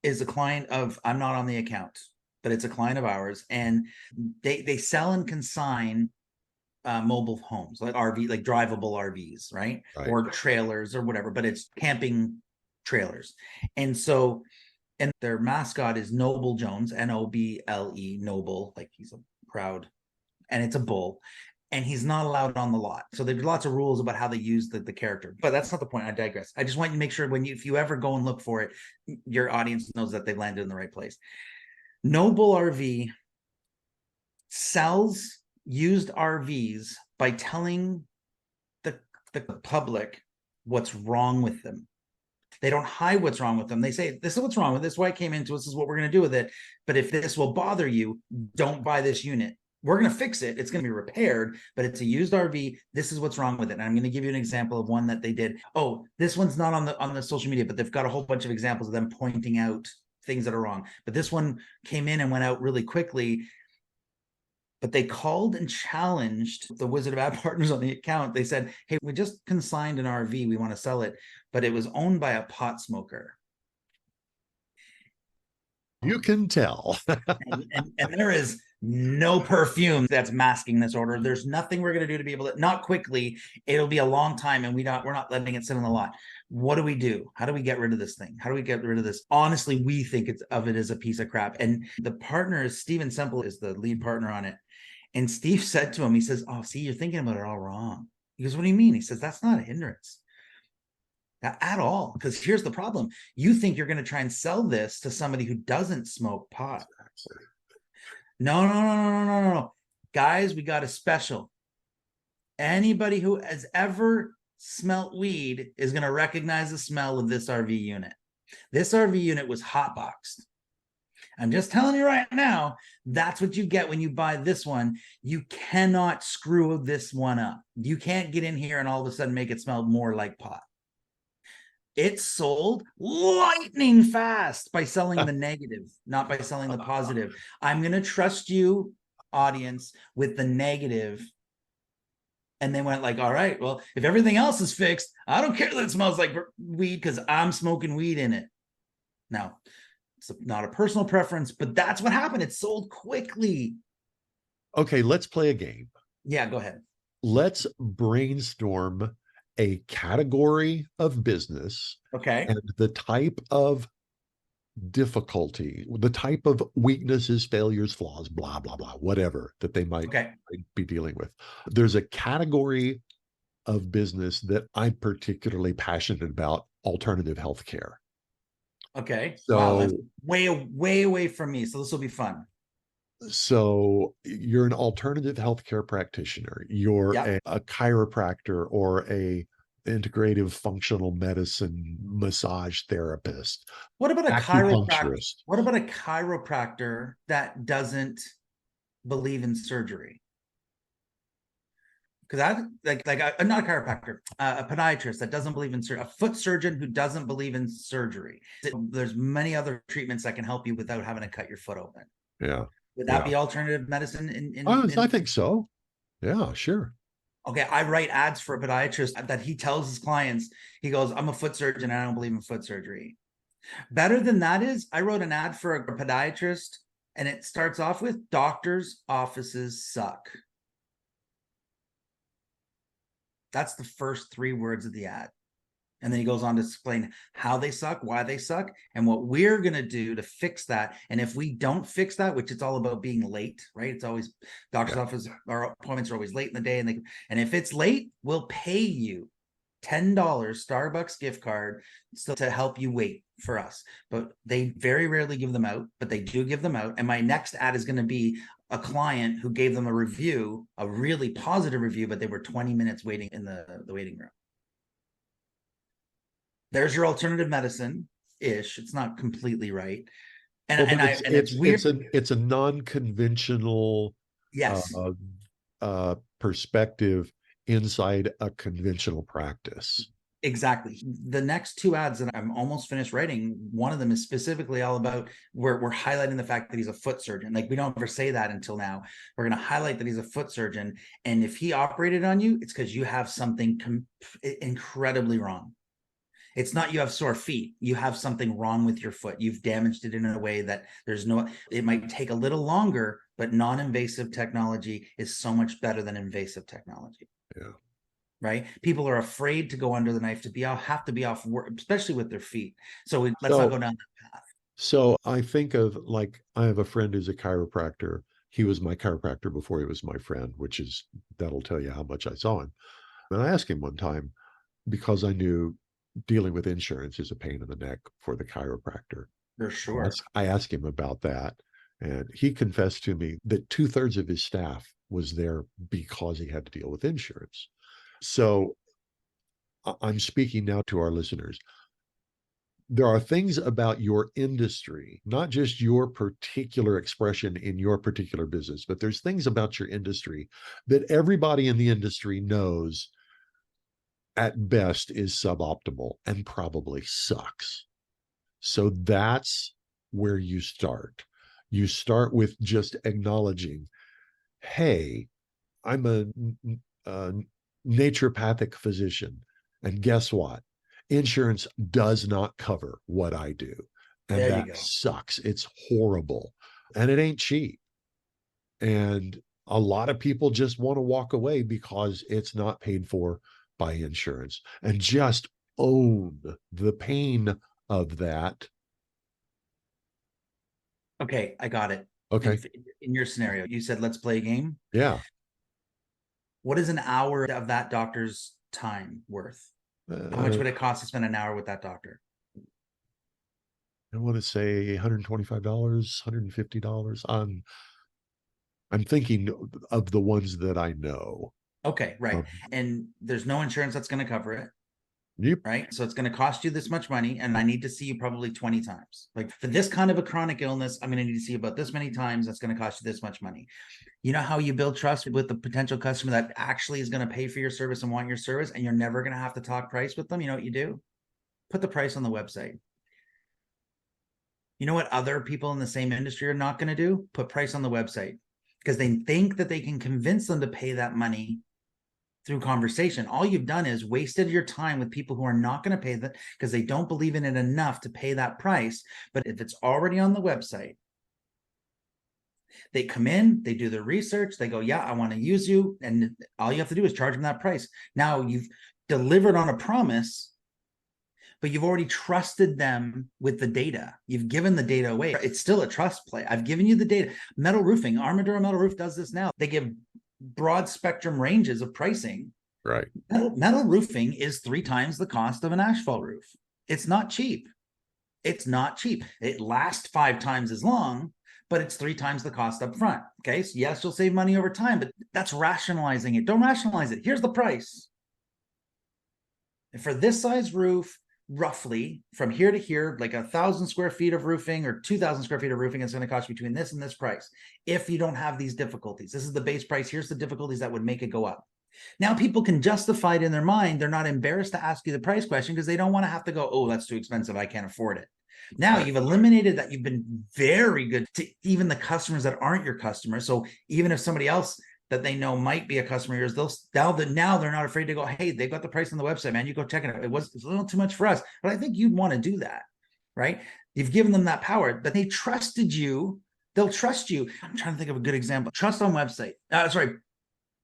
is a client of, I'm not on the account, but it's a client of ours. And they sell and consign mobile homes, like RV, like drivable RVs, right? Or trailers or whatever, but it's camping trailers. And so, and their mascot is Noble Jones, Noble, Noble, like he's a proud, and it's a bull, and he's not allowed on the lot. So there's lots of rules about how they use the character, but that's not the point. I digress. I just want you to make sure if you ever go and look for it, your audience knows that they've landed in the right place. Noble RV sells used RVs by telling the public what's wrong with them. They don't hide what's wrong with them. They say, this is what's wrong with this, why it came into us, this is what we're going to do with it. But if this will bother you, don't buy this unit. We're going to fix it. It's going to be repaired, but it's a used RV. This is what's wrong with it. And I'm going to give you an example of one that they did. Oh, this one's not on the social media, but they've got a whole bunch of examples of them pointing out things that are wrong. But this one came in and went out really quickly. But they called and challenged the Wizard of Ad partners on the account. They said, hey, we just consigned an RV. We want to sell it. But it was owned by a pot smoker. You can tell. and there is no perfume that's masking this order. There's nothing we're going to do to be able to, not quickly. It'll be a long time, and we're not letting it sit in the lot. What do we do? How do we get rid of this thing? How do we get rid of this? Honestly, we think it as a piece of crap. And the partner is Steven Semple, is the lead partner on it. And Steve said to him, he says, oh, see, you're thinking about it all wrong. He goes, what do you mean? He says, that's not a hindrance at all. Because here's the problem. You think you're going to try and sell this to somebody who doesn't smoke pot. No. Guys, we got a special. Anybody who has ever smelt weed is going to recognize the smell of this RV unit. This RV unit was hotboxed. I'm just telling you right now, that's what you get when you buy this one. You cannot screw this one up. You can't get in here and all of a sudden make it smell more like pot. It sold lightning fast by selling the negative, not by selling the positive. I'm going to trust you, audience, with the negative. And they went like, all right, well, if everything else is fixed, I don't care that it smells like weed because I'm smoking weed in it. Now, it's not a personal preference, but that's what happened. It sold quickly. Okay, let's play a game. Yeah, go ahead. Let's brainstorm a category of business. Okay. And the type of difficulty, the type of weaknesses, failures, flaws, blah, blah, blah, whatever that they might be dealing with. There's a category of business that I'm particularly passionate about, alternative healthcare. Okay. So wow, that's way away from me. So this will be fun. So you're an alternative healthcare practitioner. You're a chiropractor or a integrative functional medicine massage therapist. What about a chiropractor? What about a chiropractor that doesn't believe in surgery? Because not a chiropractor, a podiatrist that doesn't believe in surgery, a foot surgeon who doesn't believe in surgery. There's many other treatments that can help you without having to cut your foot open. Yeah. Would that be alternative medicine? I think so. Yeah, sure. Okay, I write ads for a podiatrist that he tells his clients, he goes, I'm a foot surgeon, I don't believe in foot surgery. Better than that is, I wrote an ad for a podiatrist, and it starts off with, doctors' offices suck. That's the first 3 words of the ad. And then he goes on to explain how they suck, why they suck, and what we're going to do to fix that. And if we don't fix that, which it's all about being late, right? It's always doctor's office, our appointments are always late in the day. And if it's late, we'll pay you $10 Starbucks gift card to help you wait for us. But they very rarely give them out, but they do give them out. And my next ad is going to be a client who gave them a review, a really positive review, but they were 20 minutes waiting in the waiting room. There's your alternative medicine-ish. It's not completely right. It's weird. It's a non-conventional perspective inside a conventional practice. Exactly. The next 2 ads that I'm almost finished writing, one of them is specifically all about, we're highlighting the fact that he's a foot surgeon. Like, we don't ever say that until now. We're going to highlight that he's a foot surgeon. And if he operated on you, it's because you have something incredibly wrong. It's not you have sore feet. You have something wrong with your foot. You've damaged it in a way that it might take a little longer, but non-invasive technology is so much better than invasive technology. Yeah. Right? People are afraid to go under the knife, have to be off work, especially with their feet. So let's not go down that path. So I think of, like, I have a friend who's a chiropractor. He was my chiropractor before he was my friend, that'll tell you how much I saw him. And I asked him one time, because I knew dealing with insurance is a pain in the neck for the chiropractor. For sure. I asked him about that. And he confessed to me that 2/3 of his staff was there because he had to deal with insurance. So I'm speaking now to our listeners. There are things about your industry, not just your particular expression in your particular business, but there's things about your industry that everybody in the industry knows at best is suboptimal and probably sucks. So that's where you start. You start with just acknowledging, hey, I'm a naturopathic physician. And guess what? Insurance does not cover what I do. And There you that go. sucks. It's horrible. And it ain't cheap. And a lot of people just want to walk away because it's not paid for by insurance, and just own the pain of that. Okay, I got it. Okay. In your scenario, you said, let's play a game. Yeah. What is an hour of that doctor's time worth? How much would it cost to spend an hour with that doctor? I want to say $125, $150. I'm thinking of the ones that I know. Okay, right. And there's no insurance that's going to cover it. Yep. Right. So it's going to cost you this much money. And I need to see you probably 20 times. Like for this kind of a chronic illness, I'm going to need to see you about this many times. That's going to cost you this much money. You know how you build trust with the potential customer that actually is going to pay for your service and want your service, and you're never going to have to talk price with them? You know what you do? Put the price on the website. You know what other people in the same industry are not going to do? Put price on the website, because they think that they can convince them to pay that money through conversation. All you've done is wasted your time with people who are not going to pay that because they don't believe in it enough to pay that price. But if it's already on the website, they come in, they do their research, they go, yeah, I want to use you. And all you have to do is charge them that price. Now you've delivered on a promise, but you've already trusted them with the data. You've given the data away. It's still a trust play. I've given you the data. Metal roofing, Armadura Metal Roof does this now. They give broad spectrum ranges of pricing. Right. Metal roofing is 3 times the cost of an asphalt roof. It's not cheap. It's not cheap. It lasts 5 times as long, but it's 3 times the cost up front. Okay. So yes, you'll save money over time, but that's rationalizing it. Don't rationalize it. Here's the price. And for this size roof, roughly from here to here, like 1,000 square feet of roofing or 2,000 square feet of roofing, it's going to cost between this and this price. If you don't have these difficulties, this is the base price. Here's the difficulties that would make it go up. Now people can justify it in their mind. They're not embarrassed to ask you the price question because they don't want to have to go, oh, that's too expensive, I can't afford it. Now you've eliminated that. You've been very good to even the customers that aren't your customers. So even if somebody else that they know might be a customer of yours, now they're not afraid to go, hey, they've got the price on the website, man, you go check it out. It's a little too much for us, but I think you'd want to do that, right? You've given them that power, but they trusted you. They'll trust you. I'm trying to think of a good example. Trust on website.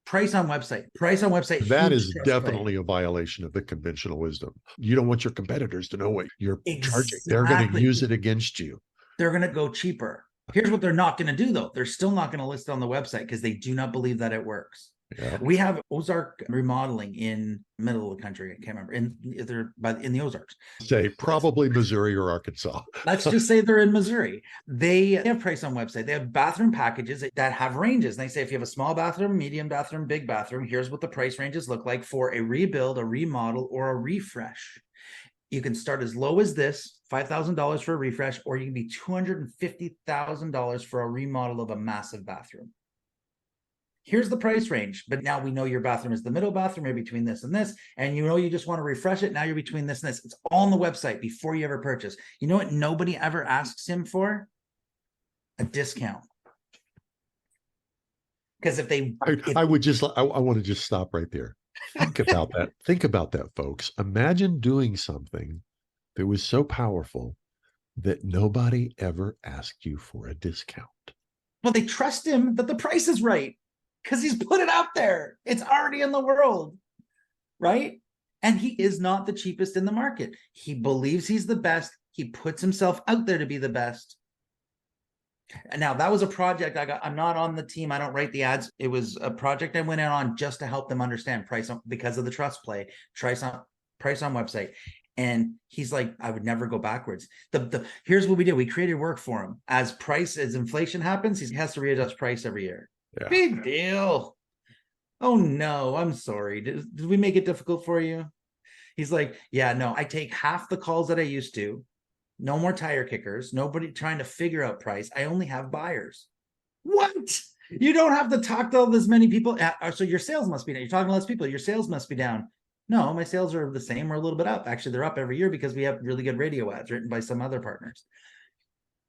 Price on website. Price on website. That is definitely a violation of the conventional wisdom. You don't want your competitors to know what you're charging. They're going to use it against you. They're going to go cheaper. Here's what they're not going to do, though. They're still not going to list it on the website because they do not believe that it works. Yeah. We have Ozark remodeling in the middle of the country. I can't remember. In the Ozarks. Say probably Missouri or Arkansas. Let's just say they're in Missouri. They have price on website. They have bathroom packages that have ranges. And they say if you have a small bathroom, medium bathroom, big bathroom, here's what the price ranges look like for a rebuild, a remodel, or a refresh. You can start as low as this, $5,000 for a refresh, or you can be $250,000 for a remodel of a massive bathroom. Here's the price range, but now we know your bathroom is the middle bathroom, you're between this and this, and you know you just want to refresh it. Now you're between this and this. It's all on the website before you ever purchase. You know what nobody ever asks him for? A discount. Because if they... I want to just stop right there. Think about that. Think about that, folks. Imagine doing something that was so powerful that nobody ever asked you for a discount. Well, they trust him that the price is right because he's put it out there. It's already in the world, right? And he is not the cheapest in the market. He believes he's the best. He puts himself out there to be the best. And now that was a project I'm not on the team. I don't write the ads. It was a project I went in on just to help them understand price because of the trust play, price on website. And he's like, I would never go backwards. Here's what we did. We created work for him. As inflation happens, he has to readjust price every year. Yeah. Big deal. Oh no, I'm sorry. Did we make it difficult for you? He's like, yeah, no, I take half the calls that I used to. No more tire kickers. Nobody trying to figure out price. I only have buyers. What? You don't have to talk to all this many people. So your sales must be down. You're talking to less people. Your sales must be down. No, my sales are the same or a little bit up. Actually, they're up every year because we have really good radio ads written by some other partners.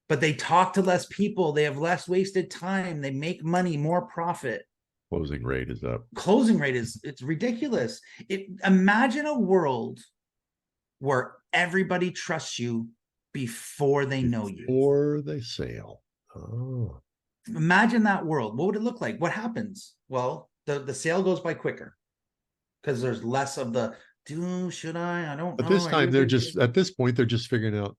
But they talk to less people. They have less wasted time. They make money, more profit. Closing rate is up. Closing rate it's ridiculous. Imagine a world where everybody trusts you before they know you. Before they sale. Oh. Imagine that world. What would it look like? What happens? Well, the sale goes by quicker because there's less of the should I don't know. At this time, at this point, they're just figuring out,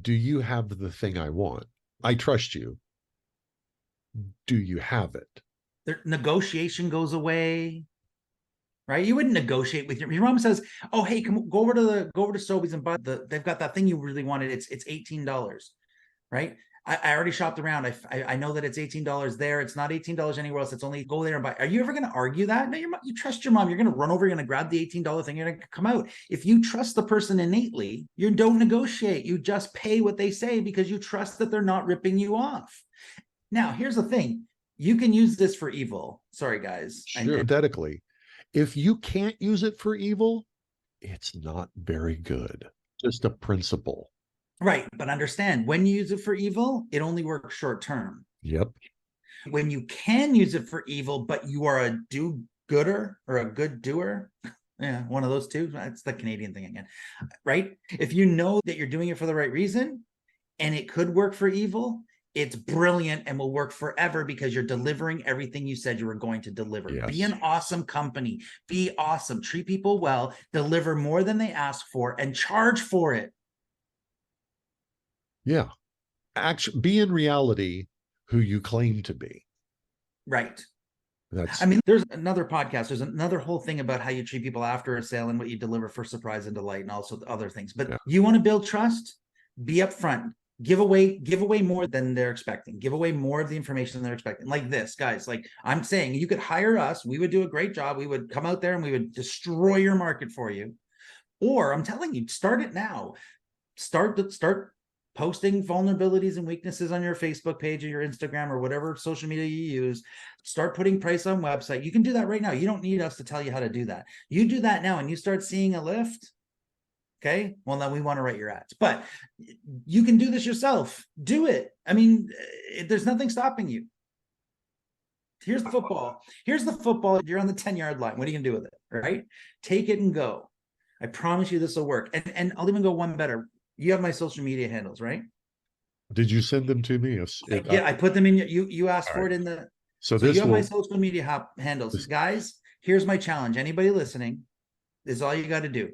do you have the thing I want? I trust you. Do you have it? Their negotiation goes away, right? You wouldn't negotiate with your mom says, oh, hey, go over to Sobeys and buy they've got that thing you really wanted. It's $18, right? I already shopped around. I know that it's $18 there. It's not $18 anywhere else. It's only go there and buy. Are you ever going to argue that? No, you trust your mom. You're going to run over. You're going to grab the $18 thing. You're going to come out. If you trust the person innately, you don't negotiate. You just pay what they say because you trust that they're not ripping you off. Now, here's the thing. You can use this for evil. Sorry, guys. Sure. Hypothetically, if you can't use it for evil, it's not very good. Just a principle. Right. But understand, when you use it for evil, it only works short term. Yep. When you can use it for evil, but you are a do-gooder or a good doer, yeah, one of those two. That's the Canadian thing again, right? If you know that you're doing it for the right reason and it could work for evil, it's brilliant and will work forever because you're delivering everything you said you were going to deliver. Yes. Be an awesome company. Be awesome. Treat people well. Deliver more than they ask for and charge for it. Yeah. Actually, be in reality who you claim to be. Right. That's. I mean, there's another podcast. There's another whole thing about how you treat people after a sale and what you deliver for surprise and delight and also other things. But you want to build trust? Be upfront. Give away more than they're expecting. Give away more of the information than they're expecting. Like this, guys. Like I'm saying, you could hire us. We would do a great job. We would come out there and we would destroy your market for you. Or I'm telling you, start it now. Start posting vulnerabilities and weaknesses on your Facebook page or your Instagram or whatever social media you use. Start putting price on website. You can do that right now. You don't need us to tell you how to do that. You do that now and you start seeing a lift. Okay, well, now we want to write your ads, but you can do this yourself. Do it. I mean, there's nothing stopping you. Here's the football. Here's the football. You're on the 10-yard line. What are you going to do with it? Right? Take it and go. I promise you this will work. And I'll even go one better. You have my social media handles, right? Did you send them to me? Yeah, I put them in. You asked for it in the. So you have my social media handles. Guys, here's my challenge. Anybody listening, this is all you got to do.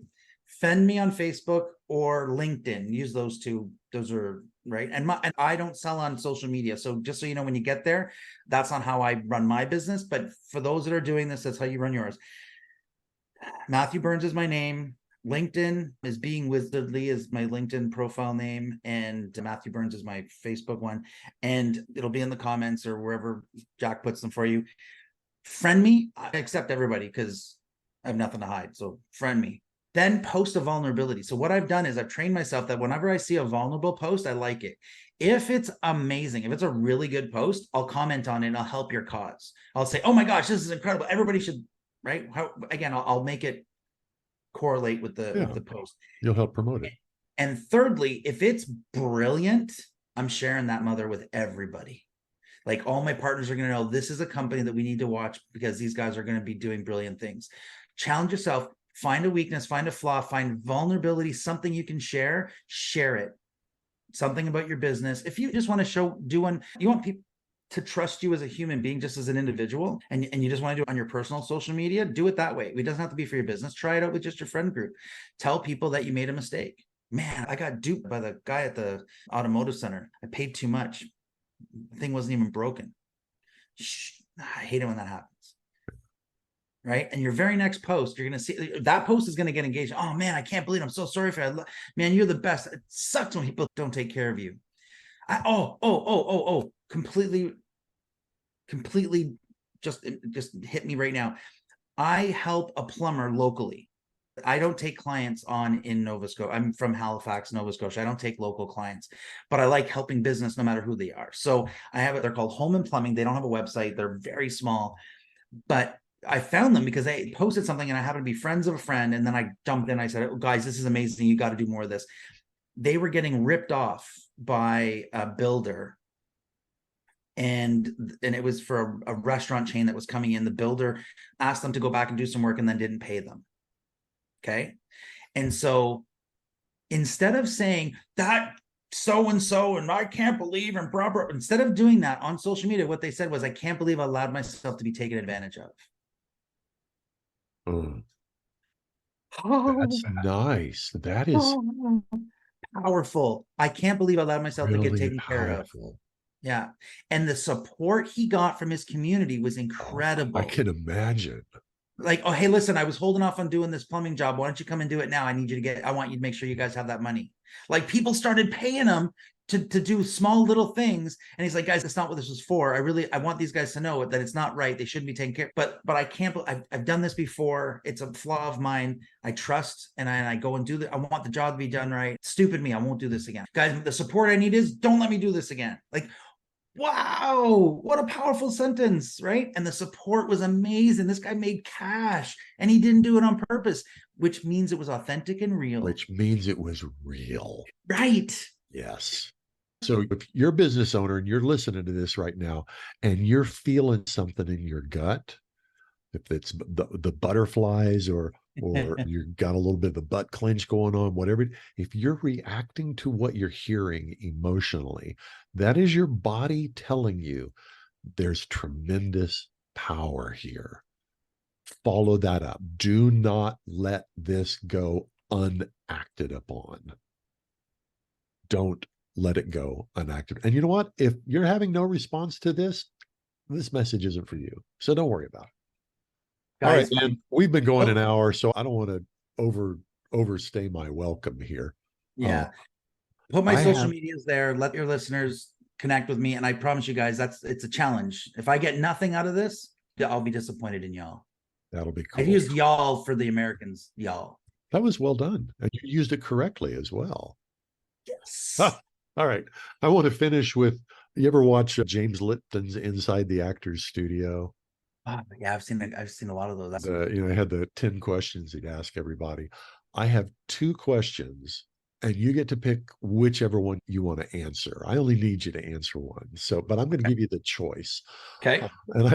Friend me on Facebook or LinkedIn. Use those two. Those are right. And I don't sell on social media. So just so you know, when you get there, that's not how I run my business. But for those that are doing this, that's how you run yours. Matthew Burns is my name. LinkedIn is Being Wizardly is my LinkedIn profile name. And Matthew Burns is my Facebook one. And it'll be in the comments or wherever Jack puts them for you. Friend me. I accept everybody because I have nothing to hide. So friend me. Then post a vulnerability. So what I've done is I've trained myself that whenever I see a vulnerable post, I like it. If it's amazing, if it's a really good post, I'll comment on it and I'll help your cause. I'll say, oh my gosh, this is incredible. Everybody should, right? Again, I'll make it correlate with the post. You'll help promote it. And thirdly, if it's brilliant, I'm sharing that mother with everybody. Like all my partners are going to know this is a company that we need to watch because these guys are going to be doing brilliant things. Challenge yourself. Find a weakness, find a flaw, find vulnerability, something you can share it. Something about your business. If you just want to you want people to trust you as a human being, just as an individual, and you just want to do it on your personal social media, do it that way. It doesn't have to be for your business. Try it out with just your friend group. Tell people that you made a mistake. Man, I got duped by the guy at the automotive center. I paid too much. The thing wasn't even broken. I hate it when that happens. right? And your very next post, you're going to see that post is going to get engaged. Oh man, I can't believe it. I'm so sorry for that. Man, you're the best. It sucks when people don't take care of you. Completely just hit me right now. I help a plumber locally. I don't take clients on in Nova Scotia. I'm from Halifax, Nova Scotia. I don't take local clients, but I like helping business no matter who they are. So I have it. They're called Home and Plumbing. They don't have a website. They're very small, but I found them because they posted something and I happened to be friends of a friend. And then I jumped in. I said, oh, guys, this is amazing. You got to do more of this. They were getting ripped off by a builder. And it was for a restaurant chain that was coming in. The builder asked them to go back and do some work and then didn't pay them. Okay. And so instead of saying that so-and-so and I can't believe and proper, instead of doing that on social media, what they said was, I can't believe I allowed myself to be taken advantage of. That's nice. That is Powerful. I can't believe I allowed myself to get really taken care of. powerful. Yeah. And the support he got from his community was incredible. I can imagine. Like, oh, hey, listen, I was holding off on doing this plumbing job. Why don't you come and do it now? I want you to make sure you guys have that money. Like, people started paying him to do small little things. And he's like, guys, that's not what this was for. I want these guys to know that it's not right. They shouldn't be taken care of. But I can't, I've done this before. It's a flaw of mine. I trust and I go and do I want the job to be done right. Stupid me. I won't do this again. Guys, the support I need is don't let me do this again. Like, wow, what a powerful sentence, right? And the support was amazing. This guy made cash and he didn't do it on purpose, which means it was authentic and real. Which means it was real. Right. Yes. So if you're a business owner and you're listening to this right now and you're feeling something in your gut, if it's the butterflies or you've got a little bit of a butt clench going on, whatever, if you're reacting to what you're hearing emotionally, that is your body telling you there's tremendous power here. Follow that up. Do not let this go unacted upon. Don't let it go unacted. And you know what? If you're having no response to this message isn't for you. So don't worry about it. Guys, all right, man. We've been going an hour, so I don't want to overstay my welcome here. Yeah. Put my social medias there. Let your listeners connect with me. And I promise you guys, it's a challenge. If I get nothing out of this, I'll be disappointed in y'all. That'll be cool. I used y'all for the Americans, y'all. That was well done. And you used it correctly as well. Yes. All right. I want to finish with, you ever watch James Lipton's Inside the Actors Studio? Yeah, I've seen a lot of those. I had the 10 questions he'd ask everybody. I have 2 questions and you get to pick whichever one you want to answer. I only need you to answer one. So, but I'm going to give you the choice. Okay. And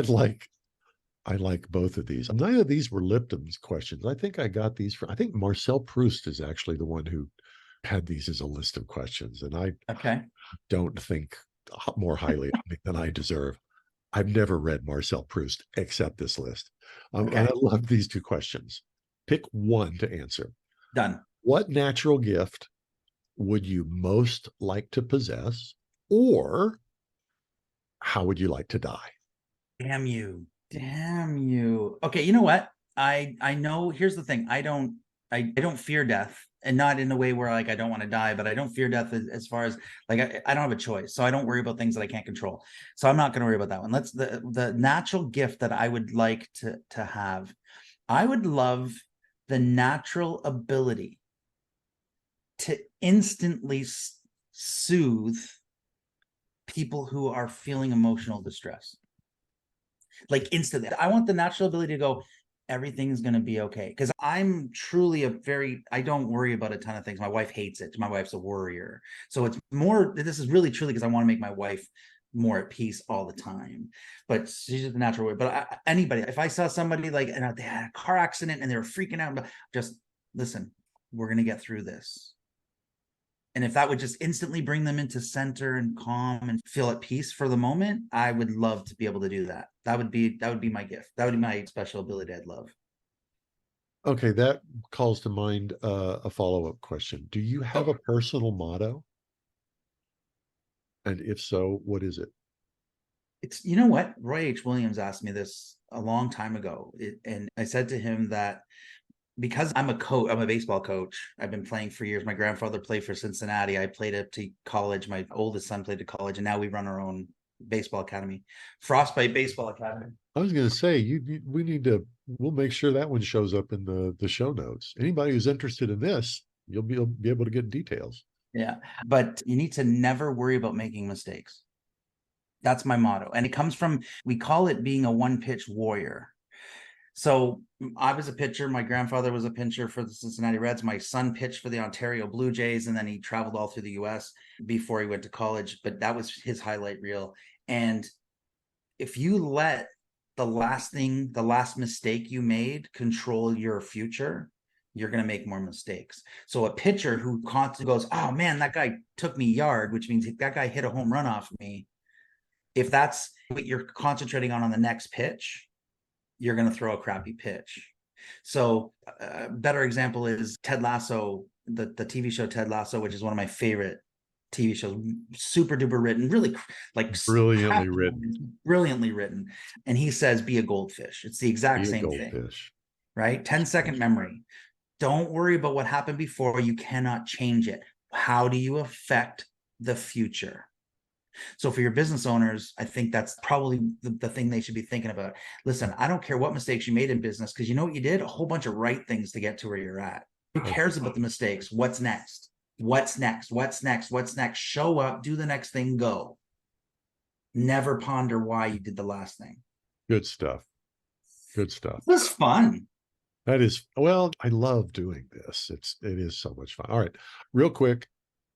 I like both of these. Neither of these were Lipton's questions. I think I got these I think Marcel Proust is actually the one who had these as a list of questions. And I don't think more highly of me than I deserve. I've never read Marcel Proust except this list. And I love these 2 questions. Pick one to answer. Done. What natural gift would you most like to possess, or how would you like to die? Damn you. Okay, you know what? I know, here's the thing. I don't fear death, and not in a way where like I don't want to die, but I don't fear death as far as like I don't have a choice. So I don't worry about things that I can't control. So I'm not going to worry about that one. Let's the natural gift that I would like to have. I would love the natural ability to instantly soothe people who are feeling emotional distress. Like instantly. I want the natural ability to go, everything's going to be okay. Because I'm truly I don't worry about a ton of things. My wife hates it. My wife's a worrier. So it's more, this is really truly because I want to make my wife more at peace all the time. But she's just a natural way. But anybody, if I saw somebody like, and they had a car accident and they were freaking out, but just listen, we're going to get through this. And if that would just instantly bring them into center and calm and feel at peace for the moment, I would love to be able to do that. That would be my gift. That would be my special ability I'd love. Okay, that calls to mind a follow-up question. Do you have a personal motto? And if so, what is it? It's, you know what? Roy H. Williams asked me this a long time ago. And I said to him that because I'm a coach, I'm a baseball coach. I've been playing for years. My grandfather played for Cincinnati. I played up to college. My oldest son played to college, and now we run our own baseball academy, Frostbite Baseball Academy. I was going to say, we need to, we'll make sure that one shows up in the show notes. Anybody who's interested in this, you'll be able to get details. Yeah. But you need to never worry about making mistakes. That's my motto. And it comes from, we call it being a one-pitch warrior. So I was a pitcher. My grandfather was a pitcher for the Cincinnati Reds. My son pitched for the Ontario Blue Jays, and then he traveled all through the US before he went to college. But that was his highlight reel. And if you let the last mistake you made control your future, you're going to make more mistakes. So a pitcher who constantly goes, oh man, that guy took me yard, which means that guy hit a home run off me. If that's what you're concentrating on the next pitch, you're going to throw a crappy pitch. So a better example is Ted Lasso, the TV show Ted Lasso, which is one of my favorite TV shows, super duper written, really like brilliantly written. And he says, be a goldfish. It's the exact same thing, right? 10-second memory. Don't worry about what happened before. You cannot change it. How do you affect the future? So for your business owners, I think that's probably the thing they should be thinking about. Listen, I don't care what mistakes you made in business, because you know what you did? A whole bunch of right things to get to where you're at. Who cares about the mistakes? What's next? What's next? What's next? What's next? Show up, do the next thing, go. Never ponder why you did the last thing. Good stuff. Good stuff. It was fun. That is, well, I love doing this. It is so much fun. All right, real quick.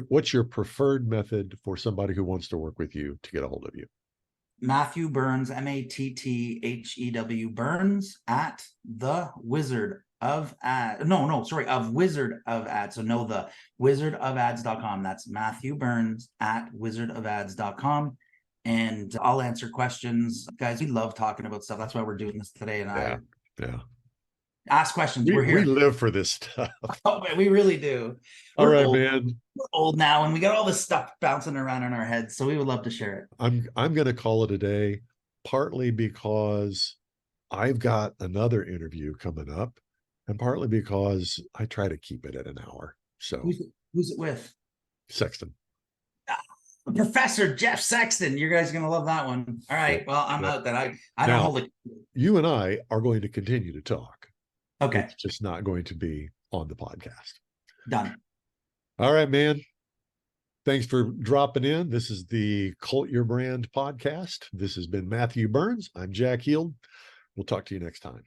What's your preferred method for somebody who wants to work with you to get a hold of you? Matthew Burns, MATTHEW Burns at the Wizard of Ads. Of Wizard of Ads. So the wizardofads.com. That's Matthew Burns at wizardofads.com. And I'll answer questions. Guys, we love talking about stuff. That's why we're doing this today. And ask questions. We're here. We live for this stuff. Oh, man, we really do. All right, man. We're old now, and we got all this stuff bouncing around in our heads, so we would love to share it. I'm going to call it a day, partly because I've got another interview coming up, and partly because I try to keep it at an hour. So who's it with? Sexton. Professor Jeff Sexton. You guys are going to love that one. All right. Well, I'm out then. I don't hold it. You and I are going to continue to talk. Okay. It's just not going to be on the podcast. Done. All right, man. Thanks for dropping in. This is the Cult Your Brand podcast. This has been Matthew Burns. I'm Jack Heald. We'll talk to you next time.